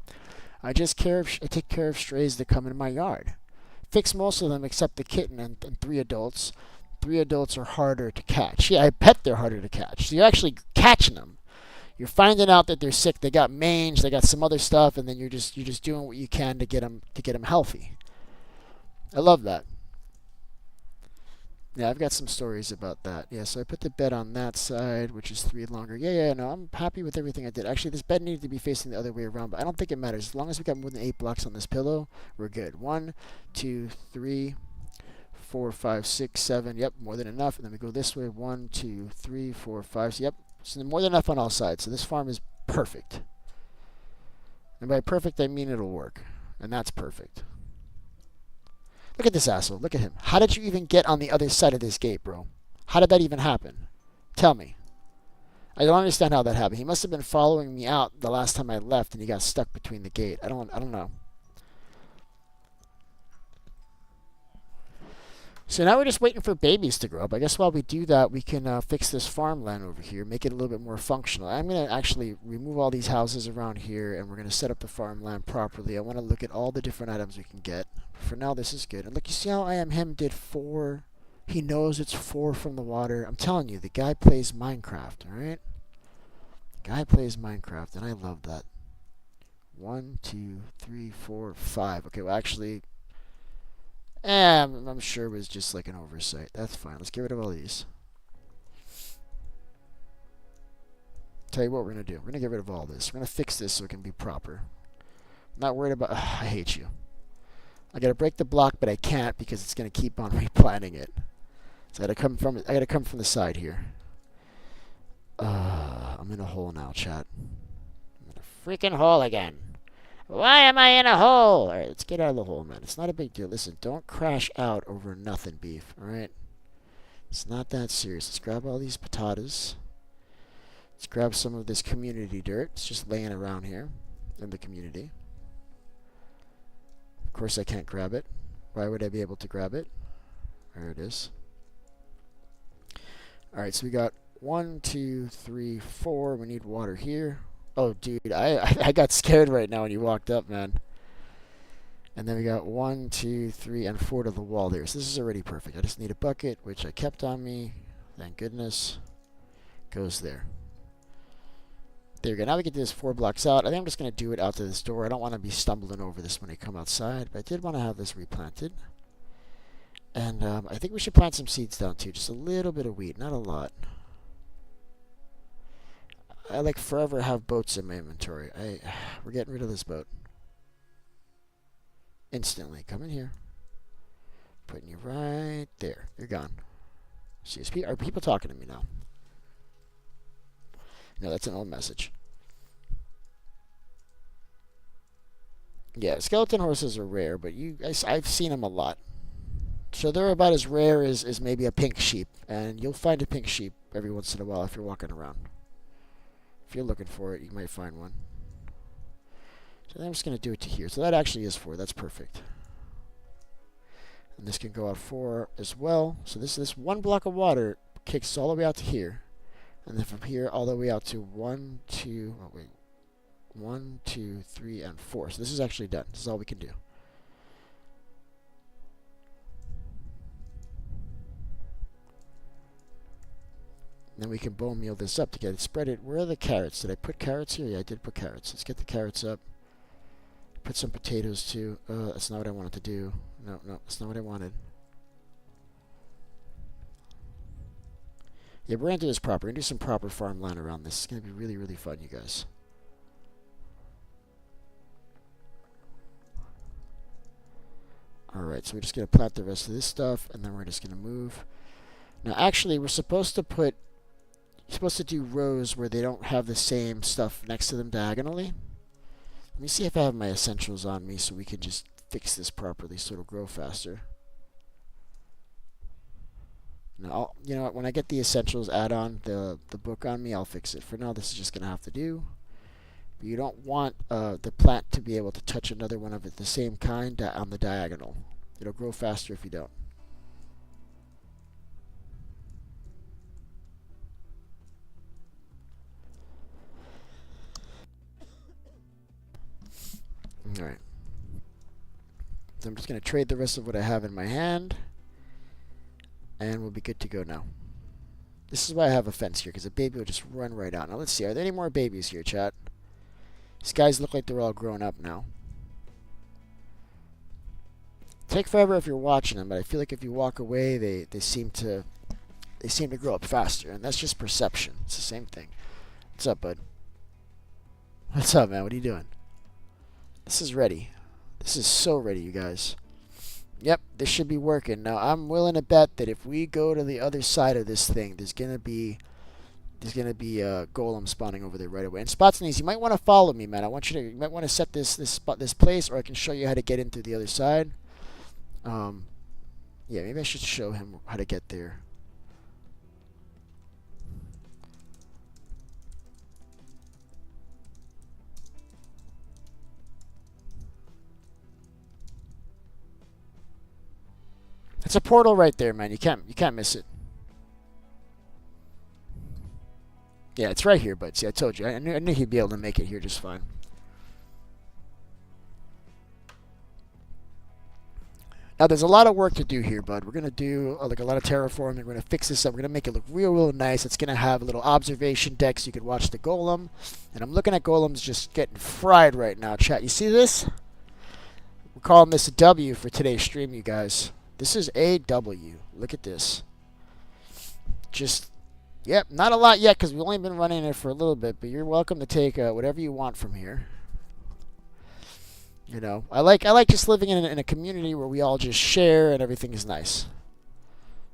I take care of strays that come in my yard. Fix most of them except the kitten and 3 adults. 3 adults are harder to catch. Yeah, I bet they're harder to catch. So you're actually catching them. You're finding out that they're sick. They got mange. They got some other stuff, and then you're just doing what you can to get them healthy. I love that. Yeah, I've got some stories about that. Yeah, so I put the bed on that side, which is 3 longer. Yeah, no, I'm happy with everything I did. Actually, this bed needed to be facing the other way around, but I don't think it matters. As long as we got more than 8 blocks on this pillow, we're good. 1, 2, 3, 4, 5, 6, 7. Yep, more than enough. And then we go this way. 1, 2, 3, 4, 5. Yep, so more than enough on all sides. So this farm is perfect. And by perfect, I mean it'll work. And that's perfect. Look at this asshole. Look at him. How did you even get on the other side of this gate, bro? How did that even happen? Tell me. I don't understand how that happened. He must have been following me out the last time I left, and he got stuck between the gate. I don't know. So now we're just waiting for babies to grow up. I guess while we do that, we can fix this farmland over here, make it a little bit more functional. I'm going to actually remove all these houses around here, and we're going to set up the farmland properly. I want to look at all the different items we can get. For now, this is good. And look, you see how I Am Him did 4? He knows it's 4 from the water. I'm telling you, the guy plays Minecraft, all right? The guy plays Minecraft, and I love that. 1, 2, 3, 4, 5. Okay, well, actually... I'm sure it was just like an oversight. That's fine. Let's get rid of all these. Tell you what we're going to do. We're going to get rid of all this. We're going to fix this so it can be proper. I'm not worried about... I hate you. I got to break the block, but I can't because it's going to keep on replanting it. So I got to come from the side here. I'm in a hole now, chat. freaking hole again. Why am I in a hole? Alright, let's get out of the hole, man. It's not a big deal. Listen, don't crash out over nothing, beef. Alright? It's not that serious. Let's grab all these potatoes. Let's grab some of this community dirt. It's just laying around here in the community. Of course I can't grab it. Why would I be able to grab it? There it is. Alright, so we got 1, 2, 3, 4. We need water here. Oh, dude, I got scared right now when you walked up, man. And then we got 1, 2, 3, and 4 to the wall there. So this is already perfect. I just need a bucket, which I kept on me. Thank goodness. Goes there. There we go. Now we get this 4 blocks out. I think I'm just going to do it out to this door. I don't want to be stumbling over this when I come outside. But I did want to have this replanted. And I think we should plant some seeds down too. Just a little bit of wheat, not a lot. I like forever have boats in my inventory. We're getting rid of this boat. Instantly. Come in here. Putting you right there. You're gone. See, are people talking to me now? No, that's an old message. Yeah, skeleton horses are rare, but I've seen them a lot. So they're about as rare as maybe a pink sheep, and you'll find a pink sheep every once in a while if you're walking around. If you're looking for it, you might find one. So I'm just going to do it to here. So that actually is 4. That's perfect. And this can go out 4 as well. So this 1 block of water kicks all the way out to here. And then from here all the way out to 1, 2, 1, 2, 3, and 4. So this is actually done. This is all we can do. Then we can bone meal this up to get it spread it. Where are the carrots? Did I put carrots here? Yeah, I did put carrots. Let's get the carrots up. Put some potatoes too. That's not what I wanted to do. No, that's not what I wanted. Yeah, we're going to do this proper. We're going to do some proper farmland around this. It's going to be really, really fun, you guys. Alright, so we're just going to plant the rest of this stuff, and then we're just going to move. Now, actually, we're supposed to put... You're supposed to do rows where they don't have the same stuff next to them diagonally. Let me see if I have my essentials on me so we can just fix this properly so it'll grow faster. Now, you know what? When I get the essentials add-on, the book on me, I'll fix it. For now, this is just going to have to do. But you don't want the plant to be able to touch another one of it the same kind on the diagonal. It'll grow faster if you don't. Alright. So I'm just going to trade the rest of what I have in my hand. And we'll be good to go now. This is why I have a fence here, because a baby will just run right out. Now let's see, are there any more babies here, chat? These guys look like they're all grown up now. Take forever if you're watching them, but I feel like if you walk away, they seem to grow up faster, and that's just perception. It's the same thing. What's up, bud? What's up, man? What are you doing? This is ready. This is so ready, you guys. Yep, this should be working. Now, I'm willing to bet that if we go to the other side of this thing, there's gonna be a golem spawning over there right away. And Spotsneeze, you might want to follow me, man. You might want to set this place, or I can show you how to get in through the other side. Yeah, maybe I should show him how to get there. It's a portal right there, man. You can't miss it. Yeah, it's right here, but see, I told you. I knew he'd be able to make it here just fine. Now, there's a lot of work to do here, bud. We're going to do like a lot of terraforming. We're going to fix this up. We're going to make it look real nice. It's going to have a little observation deck so you can watch the golem. And I'm looking at golems just getting fried right now, chat. You see this? We're calling this a W for today's stream, you guys. This is a W. Look at this. Just, yep, not a lot yet because we've only been running it for a little bit, but you're welcome to take whatever you want from here. You know, I like just living in a community where we all just share and everything is nice.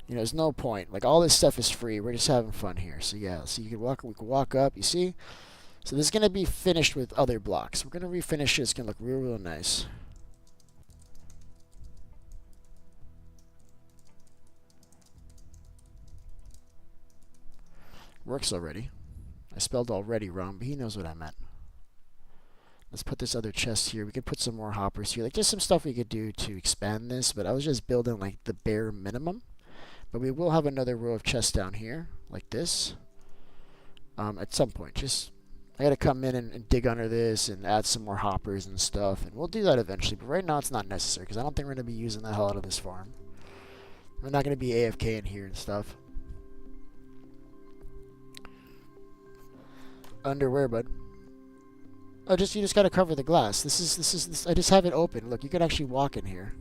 You know, there's no point. Like, all this stuff is free. We're just having fun here. So yeah, so we can walk up. You see, So this is going to be finished with other blocks. We're going to refinish it. It's going to look real, real nice. Works already. I spelled already wrong, but he knows what I meant. Let's put this other chest here. We could put some more hoppers here. Like, just some stuff we could do to expand this, but I was just building like the bare minimum. But we will have another row of chests down here, like this, at some point. Just, I gotta come in and dig under this and add some more hoppers and stuff, and we'll do that eventually. But right now it's not necessary, because I don't think we're gonna be using the hell out of this farm. We're not gonna be AFK in here and stuff. Underwear, bud. Oh, you just gotta cover the glass. This. I just have it open. Look, you can actually walk in here.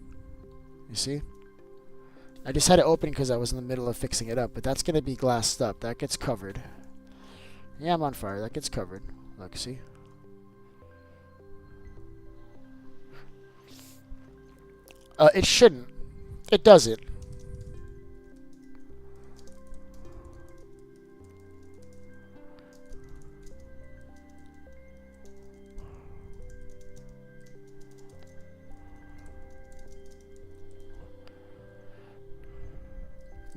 You see? I just had it open because I was in the middle of fixing it up, but that's gonna be glassed up. That gets covered. Yeah, I'm on fire. That gets covered. Look, see? It shouldn't. It doesn't.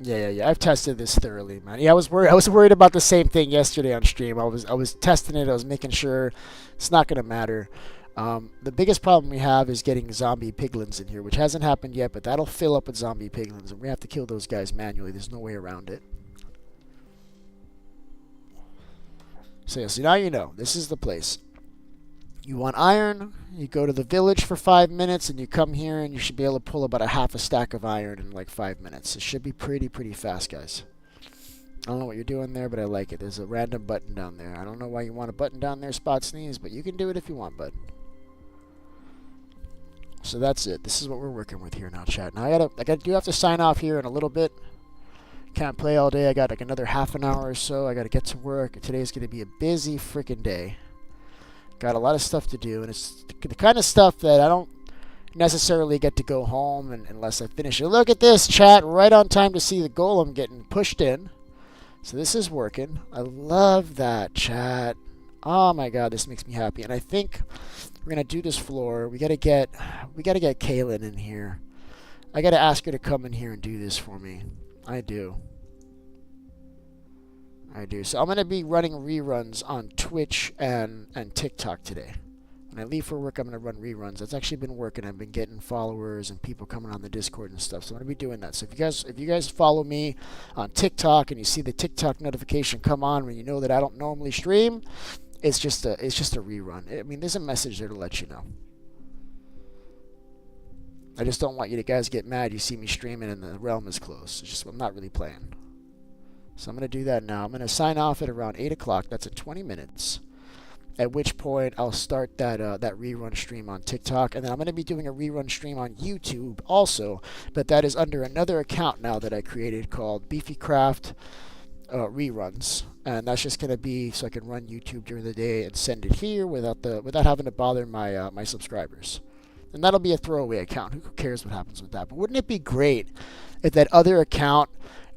Yeah. I've tested this thoroughly, man. Yeah, I was worried about the same thing yesterday on stream. I was testing it. I was making sure it's not gonna matter. The biggest problem we have is getting zombie piglins in here, which hasn't happened yet, but that'll fill up with zombie piglins, and we have to kill those guys manually. There's no way around it. So now you know. This is the place. You want iron, you go to the village for 5 minutes, and you come here, and you should be able to pull about a half a stack of iron in like 5 minutes. It should be pretty fast, guys. I don't know what you're doing there, but I like it. There's a random button down there. I don't know why you want a button down there, Spot Sneeze, but you can do it if you want, bud. So that's it. This is what we're working with here now, chat. Now I do have to sign off here in a little bit. Can't play all day. I got like another half an hour or so. I got to get to work. Today's going to be a busy freaking day. Got a lot of stuff to do, and it's the kind of stuff that I don't necessarily get to go home unless I finish it. Look at this, chat. Right on time to see the golem getting pushed in. So this is working. I love that, chat. Oh my god, this makes me happy. And I think we're gonna do this floor. We gotta get Kaylin in here. I gotta ask her to come in here and do this for me. I do. So I'm going to be running reruns on Twitch and TikTok today. When I leave for work, I'm going to run reruns. That's actually been working. I've been getting followers and people coming on the Discord and stuff. So I'm going to be doing that. So if you guys follow me on TikTok and you see the TikTok notification come on when you know that I don't normally stream, it's just a rerun. I mean, there's a message there to let you know. I just don't want you guys to get mad. You see me streaming and the realm is closed. It's just I'm not really playing. So I'm going to do that now. I'm going to sign off at around 8 o'clock. That's in 20 minutes. At which point I'll start that rerun stream on TikTok. And then I'm going to be doing a rerun stream on YouTube also. But that is under another account now that I created called Beefy Craft Reruns. And that's just going to be so I can run YouTube during the day and send it here without having to bother my subscribers. And that'll be a throwaway account. Who cares what happens with that? But wouldn't it be great if that other account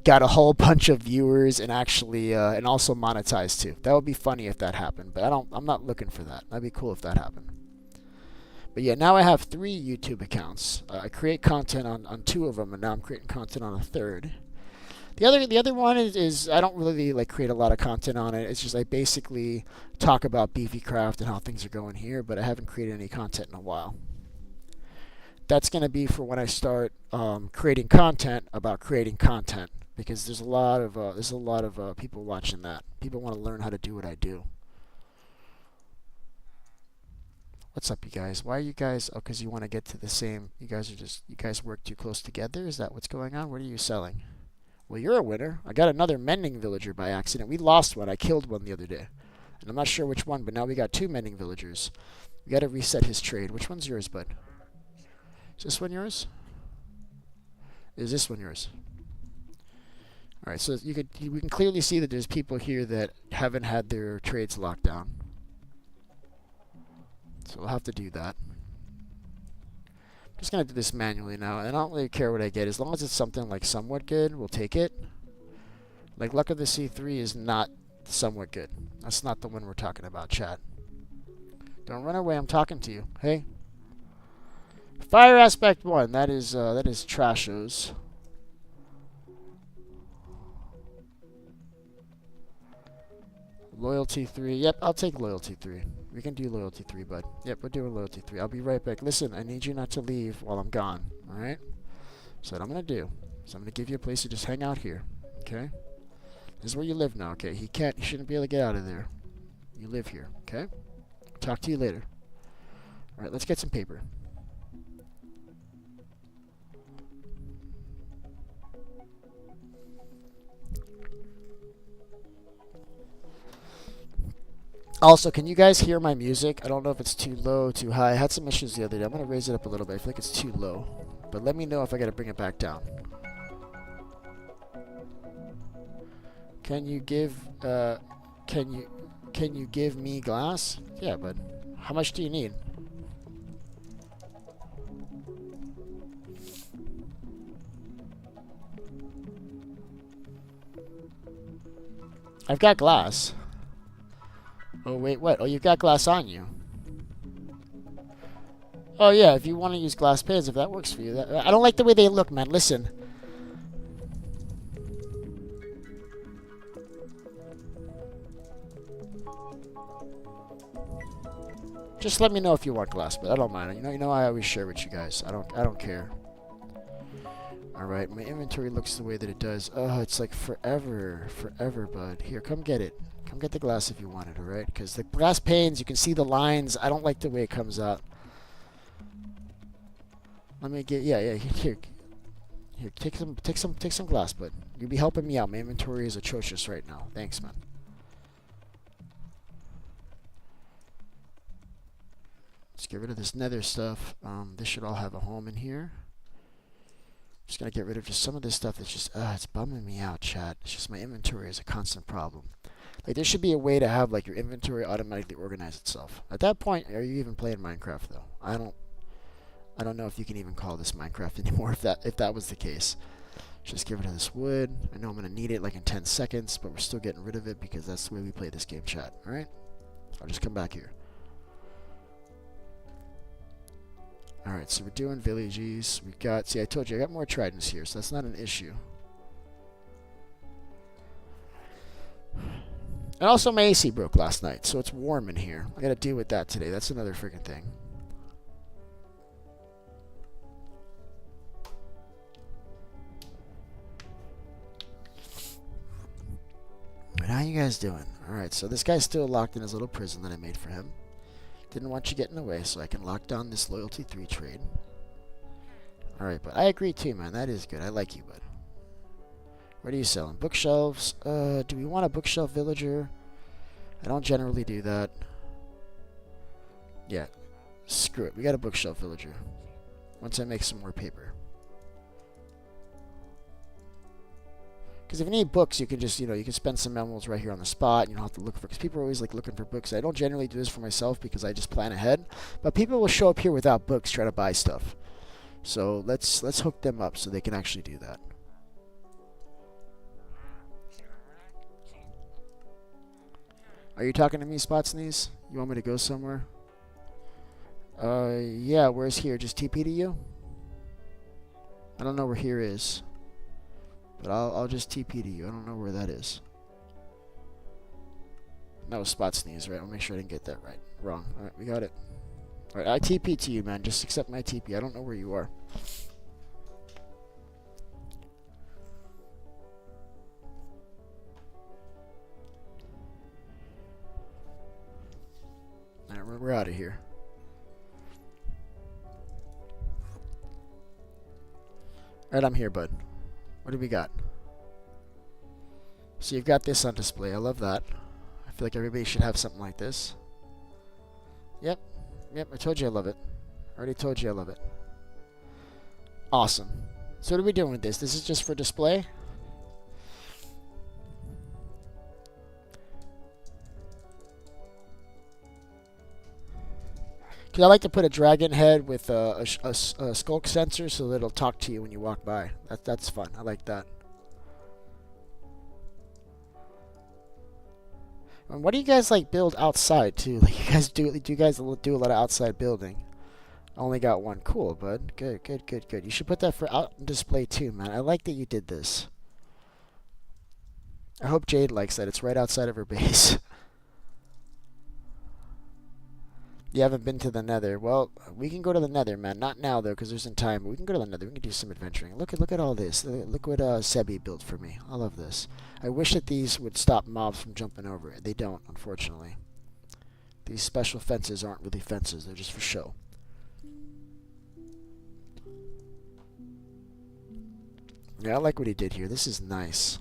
got a whole bunch of viewers and actually and also monetized too? That would be funny if that happened, but I'm not looking for that. That'd be cool if that happened. But yeah, now I have 3 YouTube accounts. I create content on 2 of them, and now I'm creating content on a 3rd. The other one is I don't really like create a lot of content on it. It's just I basically talk about Beefy Craft and how things are going here, but I haven't created any content in a while. That's going to be for when I start creating content about creating content. Because there's a lot of people watching that. People want to learn how to do what I do. What's up, you guys? Why are you guys? Oh, because you want to get to the same. You guys work too close together. Is that what's going on? What are you selling? Well, you're a winner. I got another mending villager by accident. We lost one. I killed one the other day, and I'm not sure which one. But now we got 2 mending villagers. We got to reset his trade. Which one's yours, bud? Is this one yours? Is this one yours? All right, so we can clearly see that there's people here that haven't had their trades locked down. So we'll have to do that. I'm just gonna do this manually now, and I don't really care what I get as long as it's something like somewhat good. We'll take it. Like Luck of the C3 is not somewhat good. That's not the one we're talking about, chat. Don't run away. I'm talking to you. Hey. Fire aspect 1. That is trashos. Loyalty 3. Yep, I'll take loyalty 3. We can do loyalty 3, bud. Yep, we're doing loyalty 3. I'll be right back. Listen, I need you not to leave while I'm gone. Alright? So what I'm going to do is I'm going to give you a place to just hang out here. Okay? This is where you live now, okay? He shouldn't be able to get out of there. You live here, okay? Talk to you later. Alright, let's get some paper. Also, can you guys hear my music? I don't know if it's too low, too high. I had some issues the other day. I'm going to raise it up a little bit. I feel like it's too low. But let me know if I got to bring it back down. Can you give me glass? Yeah, bud. How much do you need? I've got glass. Oh, wait, what? Oh, you've got glass on you. Oh, yeah, if you want to use glass pans, if that works for you. I don't like the way they look, man. Listen. Just let me know if you want glass, but I don't mind. You know, I always share with you guys. I don't care. All right, my inventory looks the way that it does. Oh, it's like forever, bud. Here, come get it. Come get the glass if you want it, all right? Because the glass panes, you can see the lines. I don't like the way it comes out. Let me get, yeah, here, take some glass, bud. You'll be helping me out. My inventory is atrocious right now. Thanks, man. Let's get rid of this nether stuff. This should all have a home in here. Just gonna get rid of just some of this stuff that's just, it's bumming me out, chat. It's just my inventory is a constant problem. Like, there should be a way to have, like, your inventory automatically organize itself. At that point, are you even playing Minecraft, though? I don't know if you can even call this Minecraft anymore if that was the case. Just get rid of this wood. I know I'm gonna need it, like, in 10 seconds, but we're still getting rid of it because that's the way we play this game, chat. Alright? I'll just come back here. Alright, so we're doing villages. We got, see, I told you, I got more tridents here, so that's not an issue. And also, my AC broke last night, so it's warm in here. I gotta deal with that today. That's another freaking thing. But how you guys doing? Alright, so this guy's still locked in his little prison that I made for him. Didn't want you getting away, so I can lock down this loyalty 3 trade. Alright, but I agree too, man. That is good. I like you, bud. What are you selling? Bookshelves. Do we want a bookshelf villager? I don't generally do that. Yeah. Screw it. We got a bookshelf villager. Once I make some more paper. Because if you need books, you can just, you can spend some emeralds right here on the spot. You don't have to look for, because people are always like looking for books. I don't generally do this for myself because I just plan ahead. But people will show up here without books, try to buy stuff. So let's hook them up so they can actually do that. Are you talking to me, Spot Sneeze? You want me to go somewhere? Yeah, where's here? Just TP to you? I don't know where here is. But I'll just TP to you. I don't know where that is. That was Spot Sneeze, right? I'll make sure I didn't get that right. Wrong. Alright, we got it. Alright, I TP to you, man. Just accept my TP. I don't know where you are. Alright, we're out of here. Alright, I'm here, bud. What do we got? So you've got this on display. I love that. I feel like everybody should have something like this. Yep. Yep, I told you I love it. I already told you I love it. Awesome. So what are we doing with this? This is just for display? Because I like to put a dragon head with a skulk sensor so that it'll talk to you when you walk by. That's fun. I like that. And what do you guys like build outside too? Like you guys do you guys do a lot of outside building? Only got one. Cool, bud. Good, good, good, good. You should put that for out display too, man. I like that you did this. I hope Jade likes that. It's right outside of her base. You haven't been to the Nether. Well, we can go to the Nether, man. Not now though, because there's no time. We can go to the Nether. We can do some adventuring. Look at all this. Look what Sebi built for me. I love this. I wish that these would stop mobs from jumping over it. They don't, unfortunately. These special fences aren't really fences. They're just for show. Yeah, I like what he did here. This is nice.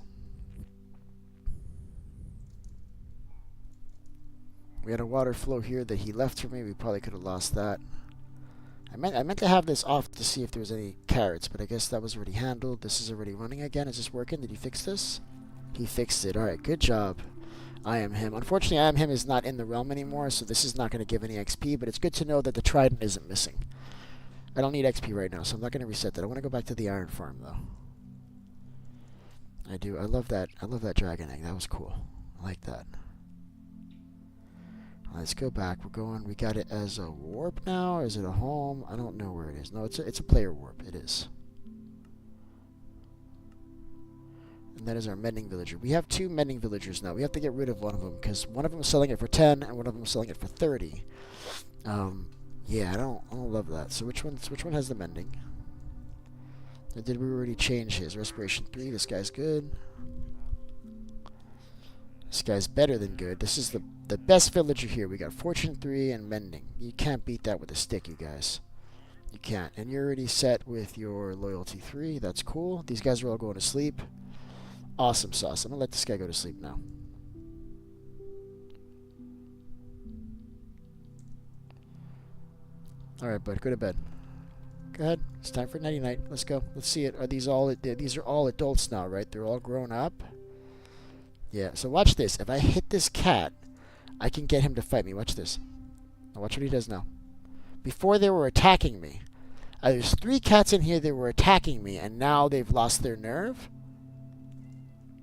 We had a water flow here that he left for me. We probably could have lost that. I meant to have this off to see if there was any carrots, but I guess that was already handled. This is already running again. Is this working? Did he fix this? He fixed it. Alright, good job. I am him. Unfortunately, I am him is not in the realm anymore, so this is not going to give any XP, but it's good to know that the trident isn't missing. I don't need XP right now, so I'm not going to reset that. I want to go back to the iron farm, though. I do. I love that. I love that dragon egg. That was cool. I like that. Let's go back. We're going. We got it as a warp now. Or is it a home? I don't know where it is. No, it's a player warp. It is. And that is our mending villager. We have 2 mending villagers now. We have to get rid of one of them because one of them is selling it for 10 and one of them is selling it for 30. Yeah, I don't love that. So which one has the mending? And did we already change his respiration 3? This guy's good. This guy's better than good. This is the best villager here. We got Fortune 3 and Mending. You can't beat that with a stick, you guys. You can't. And you're already set with your Loyalty 3. That's cool. These guys are all going to sleep. Awesome sauce. I'm going to let this guy go to sleep now. Alright, bud. Go to bed. Go ahead. It's time for nighty-night. Let's go. Let's see it. These are all adults now, right? They're all grown up. Yeah, so watch this. If I hit this cat, I can get him to fight me. Watch this. Now watch what he does now. Before they were attacking me. There's 3 cats in here that were attacking me, and now they've lost their nerve?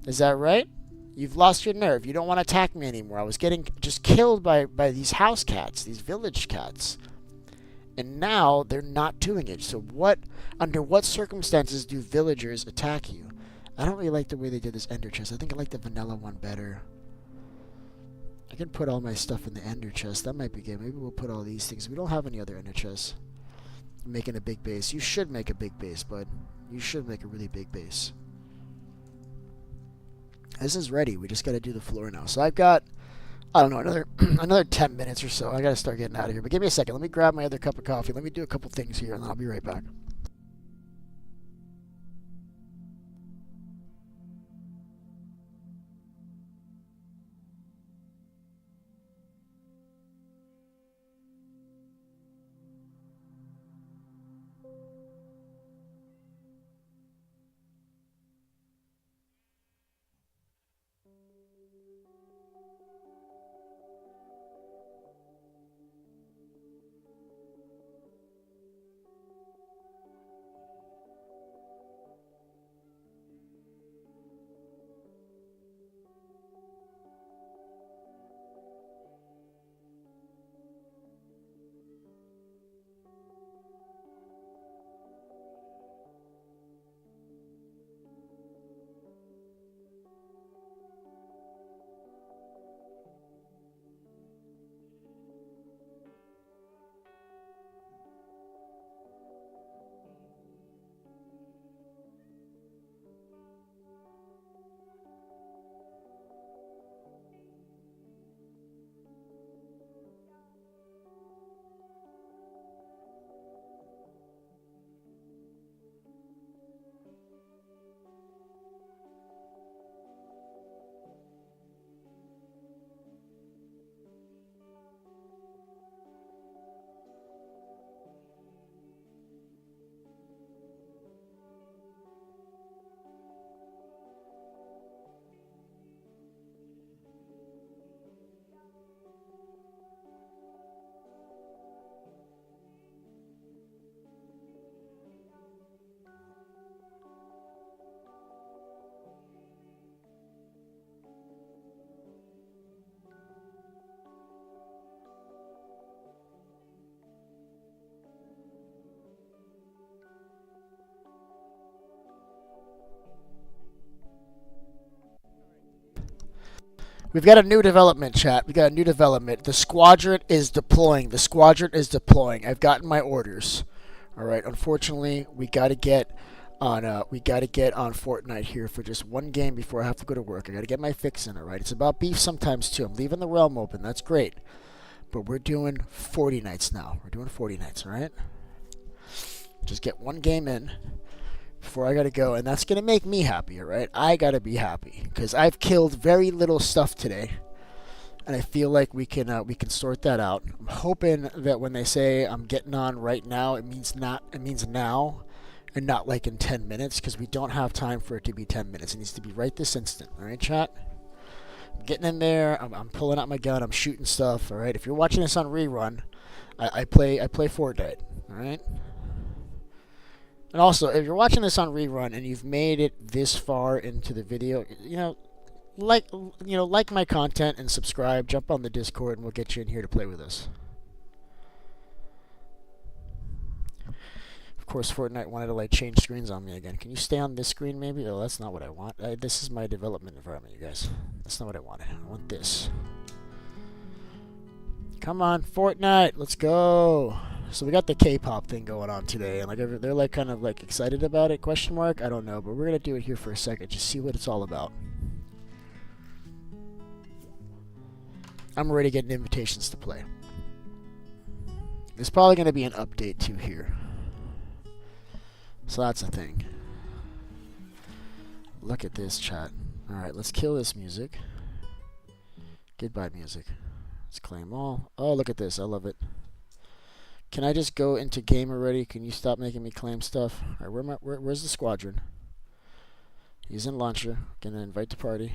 Is that right? You've lost your nerve. You don't want to attack me anymore. I was getting just killed by these house cats, these village cats. And now they're not doing it. So under what circumstances do villagers attack you? I don't really like the way they did this ender chest. I think I like the vanilla one better. I can put all my stuff in the ender chest. That might be good. Maybe we'll put all these things. We don't have any other ender chests. I'm making a big base. You should make a big base, bud. You should make a really big base. This is ready. We just got to do the floor now. So I've got, I don't know, another 10 minutes or so. I got to start getting out of here. But give me a second. Let me grab my other cup of coffee. Let me do a couple things here, and then I'll be right back. We've got a new development, chat. We got a new development. The squadron is deploying. The squadron is deploying. I've gotten my orders. All right. Unfortunately, we got to get on. We got to get on Fortnite here for just one game before I have to go to work. I got to get my fix in. All right. It's about beef sometimes too. I'm leaving the realm open. That's great. But we're doing 40 nights now. We're doing 40 nights. All right. Just get one game in before I gotta go, and that's gonna make me happy, all right? I gotta be happy because I've killed very little stuff today, and I feel like we can sort that out. I'm hoping that when they say I'm getting on right now, it means now, and not like in 10 minutes, because we don't have time for it to be 10 minutes. It needs to be right this instant, all right, chat? I'm getting in there. I'm pulling out my gun. I'm shooting stuff, all right? If you're watching this on rerun, I play Fortnite, all right? And also, if you're watching this on rerun and you've made it this far into the video, like my content and subscribe, jump on the Discord, and we'll get you in here to play with us. Of course, Fortnite wanted to like change screens on me again. Can you stay on this screen maybe? Oh, that's not what I want. This is my development environment, you guys. That's not what I wanted. I want this. Come on, Fortnite, let's go. So we got the K-pop thing going on today, and like they're like kind of like excited about it? Question mark? I don't know, but we're gonna do it here for a second, just see what it's all about. I'm already getting invitations to play. There's probably gonna be an update too here, so that's a thing. Look at this, chat. All right, let's kill this music. Goodbye, music. Let's claim all. Oh, look at this. I love it. Can I just go into game already? Can you stop making me claim stuff? All right, where's the squadron? He's in launcher. Gonna invite to party.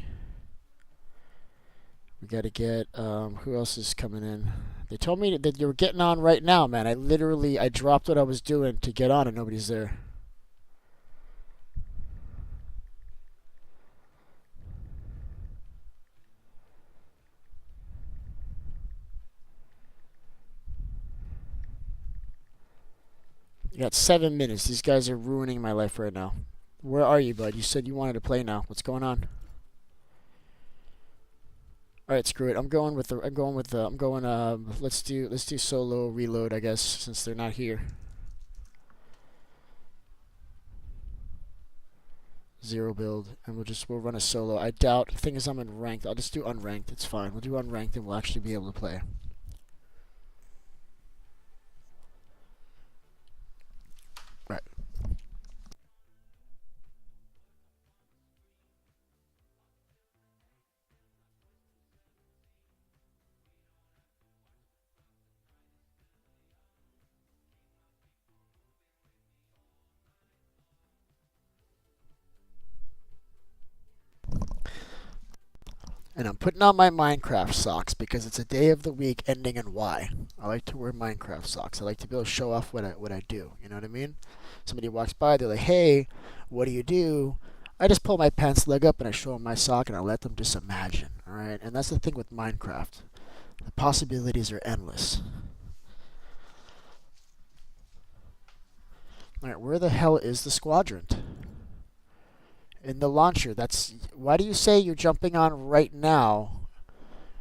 We gotta get, who else is coming in? They told me that you were getting on right now, man. I dropped what I was doing to get on and nobody's there. You got 7 minutes. These guys are ruining my life right now. Where are you, bud? You said you wanted to play now. What's going on? All right, screw it. Let's do solo reload, I guess, since they're not here. 0 build, and we'll run a solo. I doubt. The thing is, I'm in ranked. I'll just do unranked. It's fine. We'll do unranked, and we'll actually be able to play. Right. And I'm putting on my Minecraft socks because it's a day of the week ending in Y. I like to wear Minecraft socks. I like to be able to show off what I do. You know what I mean? Somebody walks by, they're like, "Hey, what do you do?" I just pull my pants leg up and I show them my sock and I let them just imagine. All right, and that's the thing with Minecraft. The possibilities are endless. All right, where the hell is the squadron? In the launcher. That's why do you say you're jumping on right now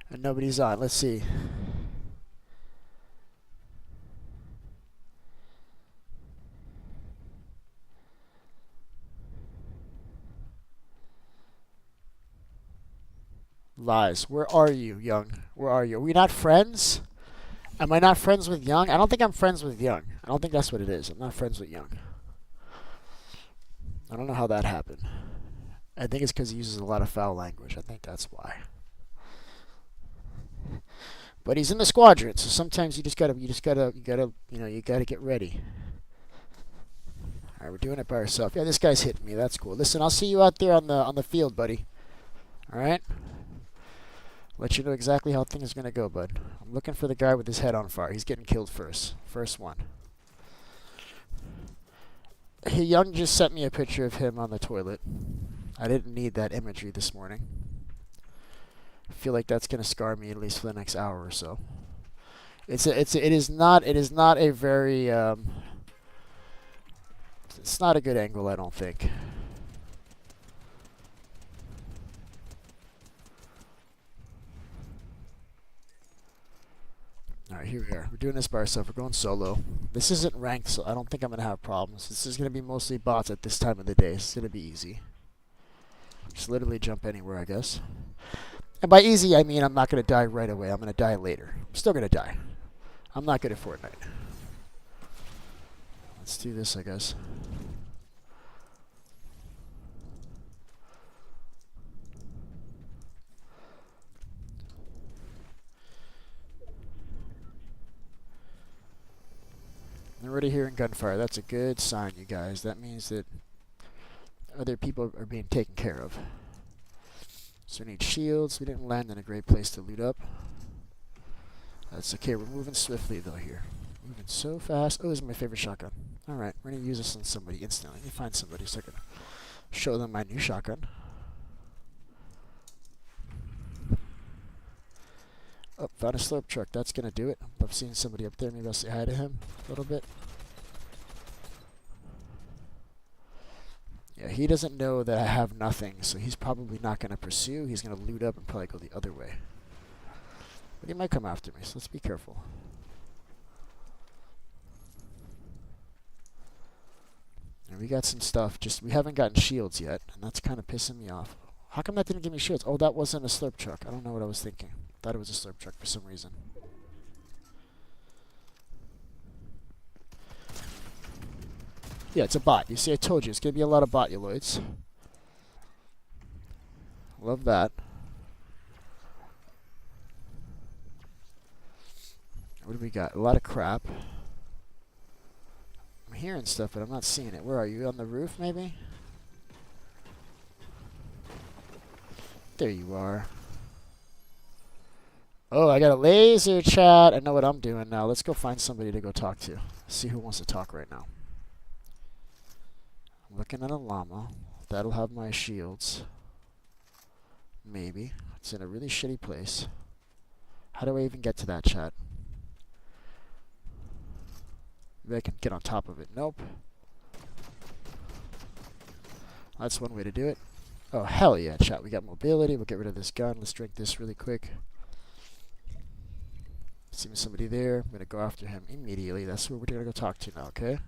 and nobody's on? Let's see. Lies. Where are you, Young? Where are you? Are we not friends? Am I not friends with Young? I don't think I'm friends with Young. I don't think that's what it is. I'm not friends with Young. I don't know how that happened. I think it's because he uses a lot of foul language. I think that's why. But he's in the squadron, so sometimes you gotta get ready. All right, we're doing it by ourselves. Yeah, this guy's hitting me. That's cool. Listen, I'll see you out there on the field, buddy. All right. Let you know exactly how things are gonna go, bud. I'm looking for the guy with his head on fire. He's getting killed first. First one. Young just sent me a picture of him on the toilet. I didn't need that imagery this morning. I feel like that's gonna scar me at least for the next hour or so. It is not a very it's not a good angle, I don't think. here we are. We're doing this by ourselves. We're going solo. This isn't ranked, so I don't think I'm going to have problems. This is going to be mostly bots at this time of the day. It's going to be easy. Just literally jump anywhere, I guess. And by easy, I mean I'm not going to die right away. I'm going to die later. I'm still going to die. I'm not good at Fortnite. Let's do this, I guess. I'm already hearing gunfire. That's a good sign, you guys. That means that other people are being taken care of. So we need shields. We didn't land in a great place to loot up. That's okay. We're moving swiftly, though, here. Moving so fast. Oh, this is my favorite shotgun. Alright, we're going to use this on somebody instantly. Let me find somebody so I can show them my new shotgun. Oh, found a slurp truck. That's going to do it. I've seen somebody up there. Maybe I'll say hi to him a little bit. Yeah, he doesn't know that I have nothing, so he's probably not going to pursue. He's going to loot up and probably go the other way. But he might come after me, so let's be careful. And we got some stuff. Just we haven't gotten shields yet, and that's kind of pissing me off. How come that didn't give me shields? Oh, that wasn't a slurp truck. I don't know what I was thinking. Thought it was a slurp truck for some reason. Yeah, it's a bot. You see, I told you. It's going to be a lot of bot-uloids. Love that. What do we got? A lot of crap. I'm hearing stuff, but I'm not seeing it. Where are you? On the roof, maybe? There you are. Oh, I got a laser chat. I know what I'm doing now. Let's go find somebody to go talk to. See who wants to talk right now. I'm looking at a llama. That'll have my shields. Maybe. It's in a really shitty place. How do I even get to that chat? Maybe I can get on top of it. Nope. That's one way to do it. Oh, hell yeah, chat. We got mobility. We'll get rid of this gun. Let's drink this really quick. See somebody there. I'm going to go after him immediately. That's who we're going to go talk to now, okay?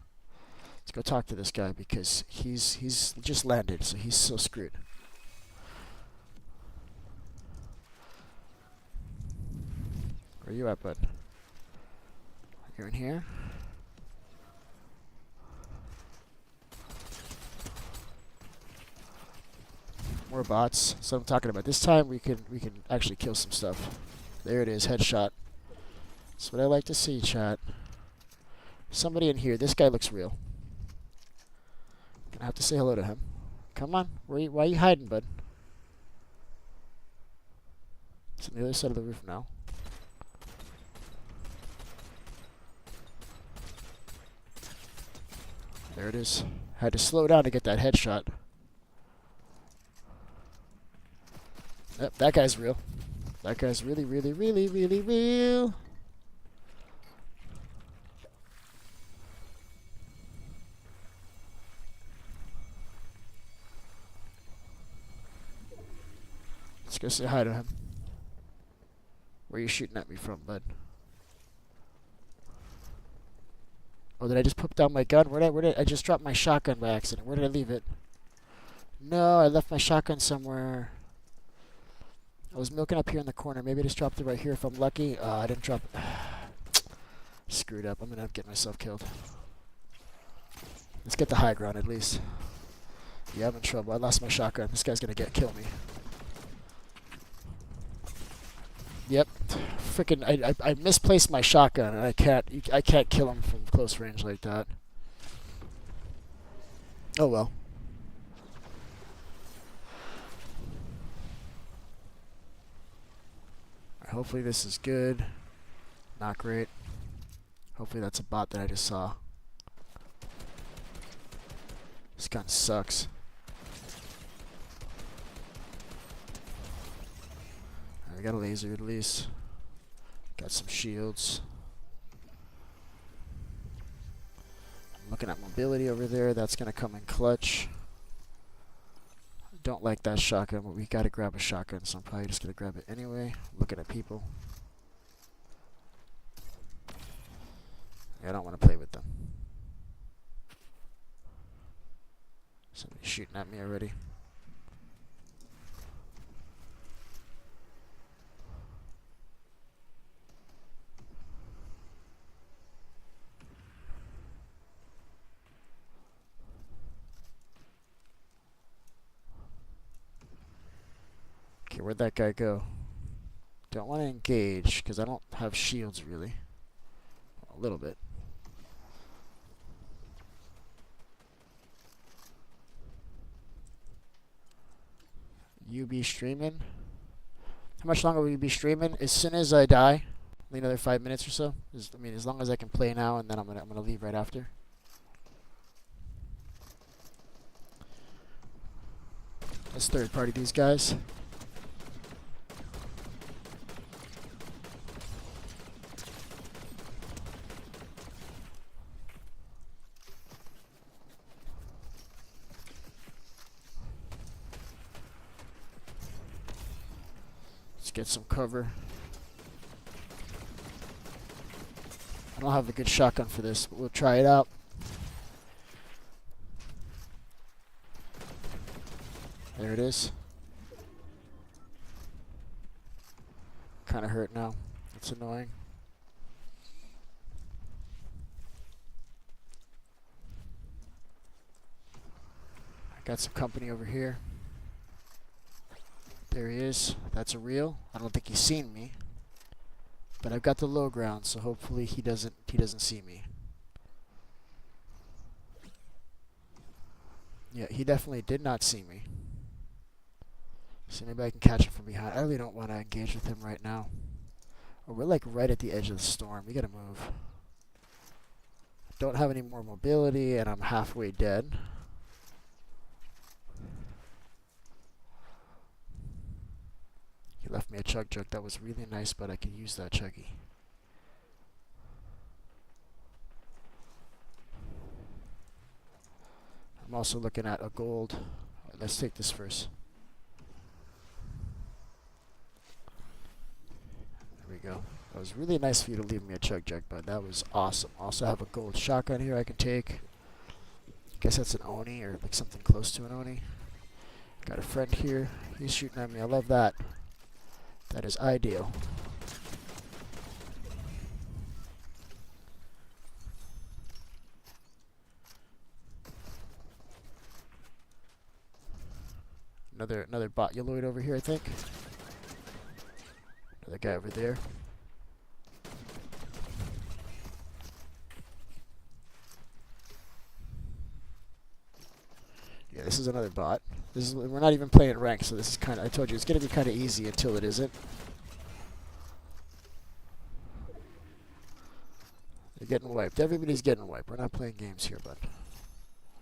Let's go talk to this guy because he's just landed, so he's so screwed. Where are you at, bud? You're in here? More bots. That's what I'm talking about. This time we can actually kill some stuff. There it is, headshot. That's what I like to see, chat. Somebody in here. This guy looks real. Gonna have to say hello to him. Come on. Why are you hiding, bud? It's on the other side of the roof now. There it is. Had to slow down to get that headshot. Yep, that guy's real. That guy's really, really, really, really real. Let's go say hi to him. Where are you shooting at me from, bud? Oh, did I just put down my gun? Where did I just dropped my shotgun by accident? Where did I leave it? No, I left my shotgun somewhere. I was milking up here in the corner. Maybe I just dropped it right here if I'm lucky. I didn't drop it. Screwed up. I'm gonna get myself killed. Let's get the high ground at least. Yeah, I'm in trouble. I lost my shotgun. This guy's gonna kill me. Yep. Frickin' I misplaced my shotgun and I can't kill him from close range like that. Oh well. Hopefully this is good. Not great. Hopefully that's a bot that I just saw. This gun sucks. I got a laser at least. Got some shields. I'm looking at mobility over there. That's going to come in clutch. Don't like that shotgun, but we gotta grab a shotgun, so I'm probably just gonna grab it anyway. Looking at people. Yeah, I don't want to play with them. Somebody's shooting at me already. Okay, where'd that guy go? Don't want to engage because I don't have shields really. A little bit. You be streaming? How much longer will you be streaming? As soon as I die, another 5 minutes or so. I mean, as long as I can play now, and then I'm gonna leave right after. Let's third party these guys. Let's get some cover. I don't have a good shotgun for this, but we'll try it out. There it is. Kind of hurt now. It's annoying. I got some company over here. There he is. That's a real. I don't think he's seen me. But I've got the low ground, so hopefully he doesn't see me. Yeah, he definitely did not see me. So maybe I can catch him from behind. I really don't want to engage with him right now. Oh, we're like right at the edge of the storm. We gotta move. Don't have any more mobility, and I'm halfway dead. He left me a chug jug. That was really nice, but I could use that chuggy. I'm also looking at a gold. Right, let's take this first. There we go. That was really nice of you to leave me a chug jug, but that was awesome. Also have a gold shotgun here I can take. Guess that's an Oni or like something close to an Oni. Got a friend here. He's shooting at me. I love that. That is ideal. Another bot-yoloid over here, I think. Another guy over there. Yeah, this is another bot. We're not even playing rank, so this is kind of, I told you, it's going to be kind of easy until it isn't. They're getting wiped. Everybody's getting wiped. We're not playing games here, bud.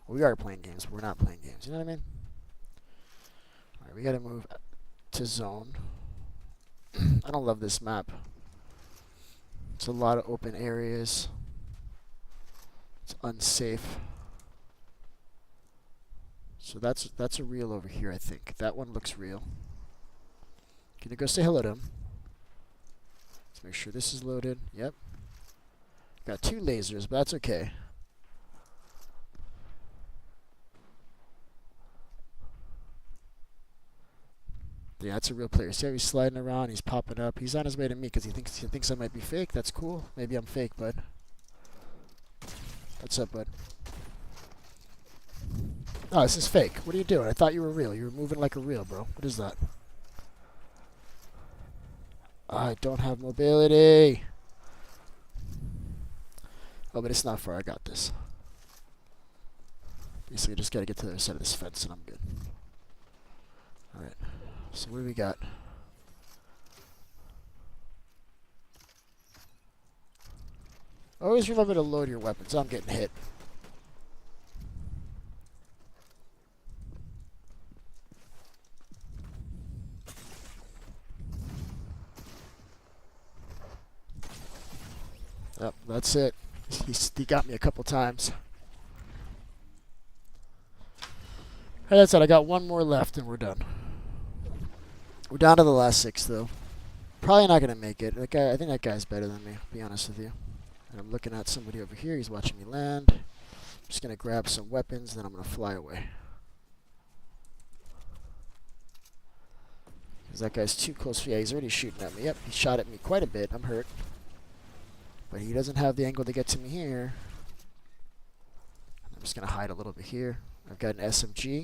Well, we are playing games, but we're not playing games. You know what I mean? Alright, we got to move to zone. I don't love this map. It's a lot of open areas. It's unsafe. So that's a real over here, I think. That one looks real. Can you go say hello to him? Let's make sure this is loaded. Yep. Got 2 lasers, but that's okay. Yeah, that's a real player. See how he's sliding around? He's popping up. He's on his way to me because he thinks I might be fake. That's cool. Maybe I'm fake, bud. What's up, bud? Oh, this is fake. What are you doing? I thought you were real. You were moving like a real, bro. What is that? I don't have mobility. Oh, but it's not far. I got this. Basically, just gotta get to the other side of this fence and I'm good. Alright. So what do we got? Always remember to load your weapons. I'm getting hit. Yep, that's it. He got me a couple times. Hey, that's it. I got one more left and we're done. We're down to the last 6 though. Probably not gonna make it. That guy, I think that guy's better than me. To be honest with you, And I'm looking at somebody over here. He's watching me land. I'm just going to grab some weapons, and then I'm going to fly away. Because that guy's too close for... Yeah, he's already shooting at me. Yep, he shot at me quite a bit. I'm hurt. But he doesn't have the angle to get to me here. I'm just going to hide a little bit here. I've got an SMG.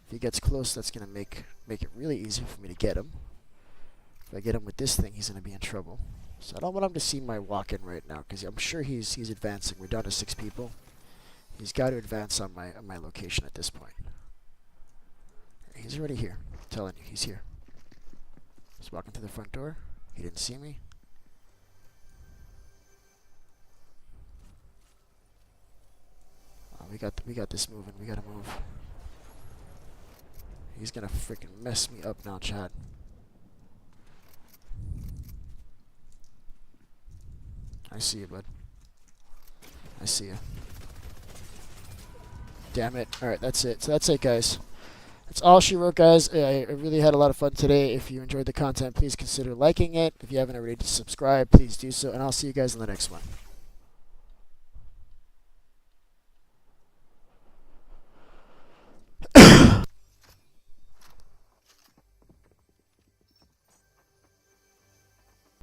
If he gets close, that's going to make it really easy for me to get him. If I get him with this thing, he's going to be in trouble. So I don't want him to see my walk-in right now, because I'm sure he's advancing. We're down to 6 people. He's got to advance on my location at this point. He's already here. I'm telling you, he's here. He's walking through the front door. He didn't see me. We got this moving. We gotta move. He's gonna freaking mess me up now, Chad. I see you, bud. I see you. Damn it. Alright, that's it. So that's it, guys. That's all she wrote, guys. I really had a lot of fun today. If you enjoyed the content, please consider liking it. If you haven't already subscribed, please do so. And I'll see you guys in the next one.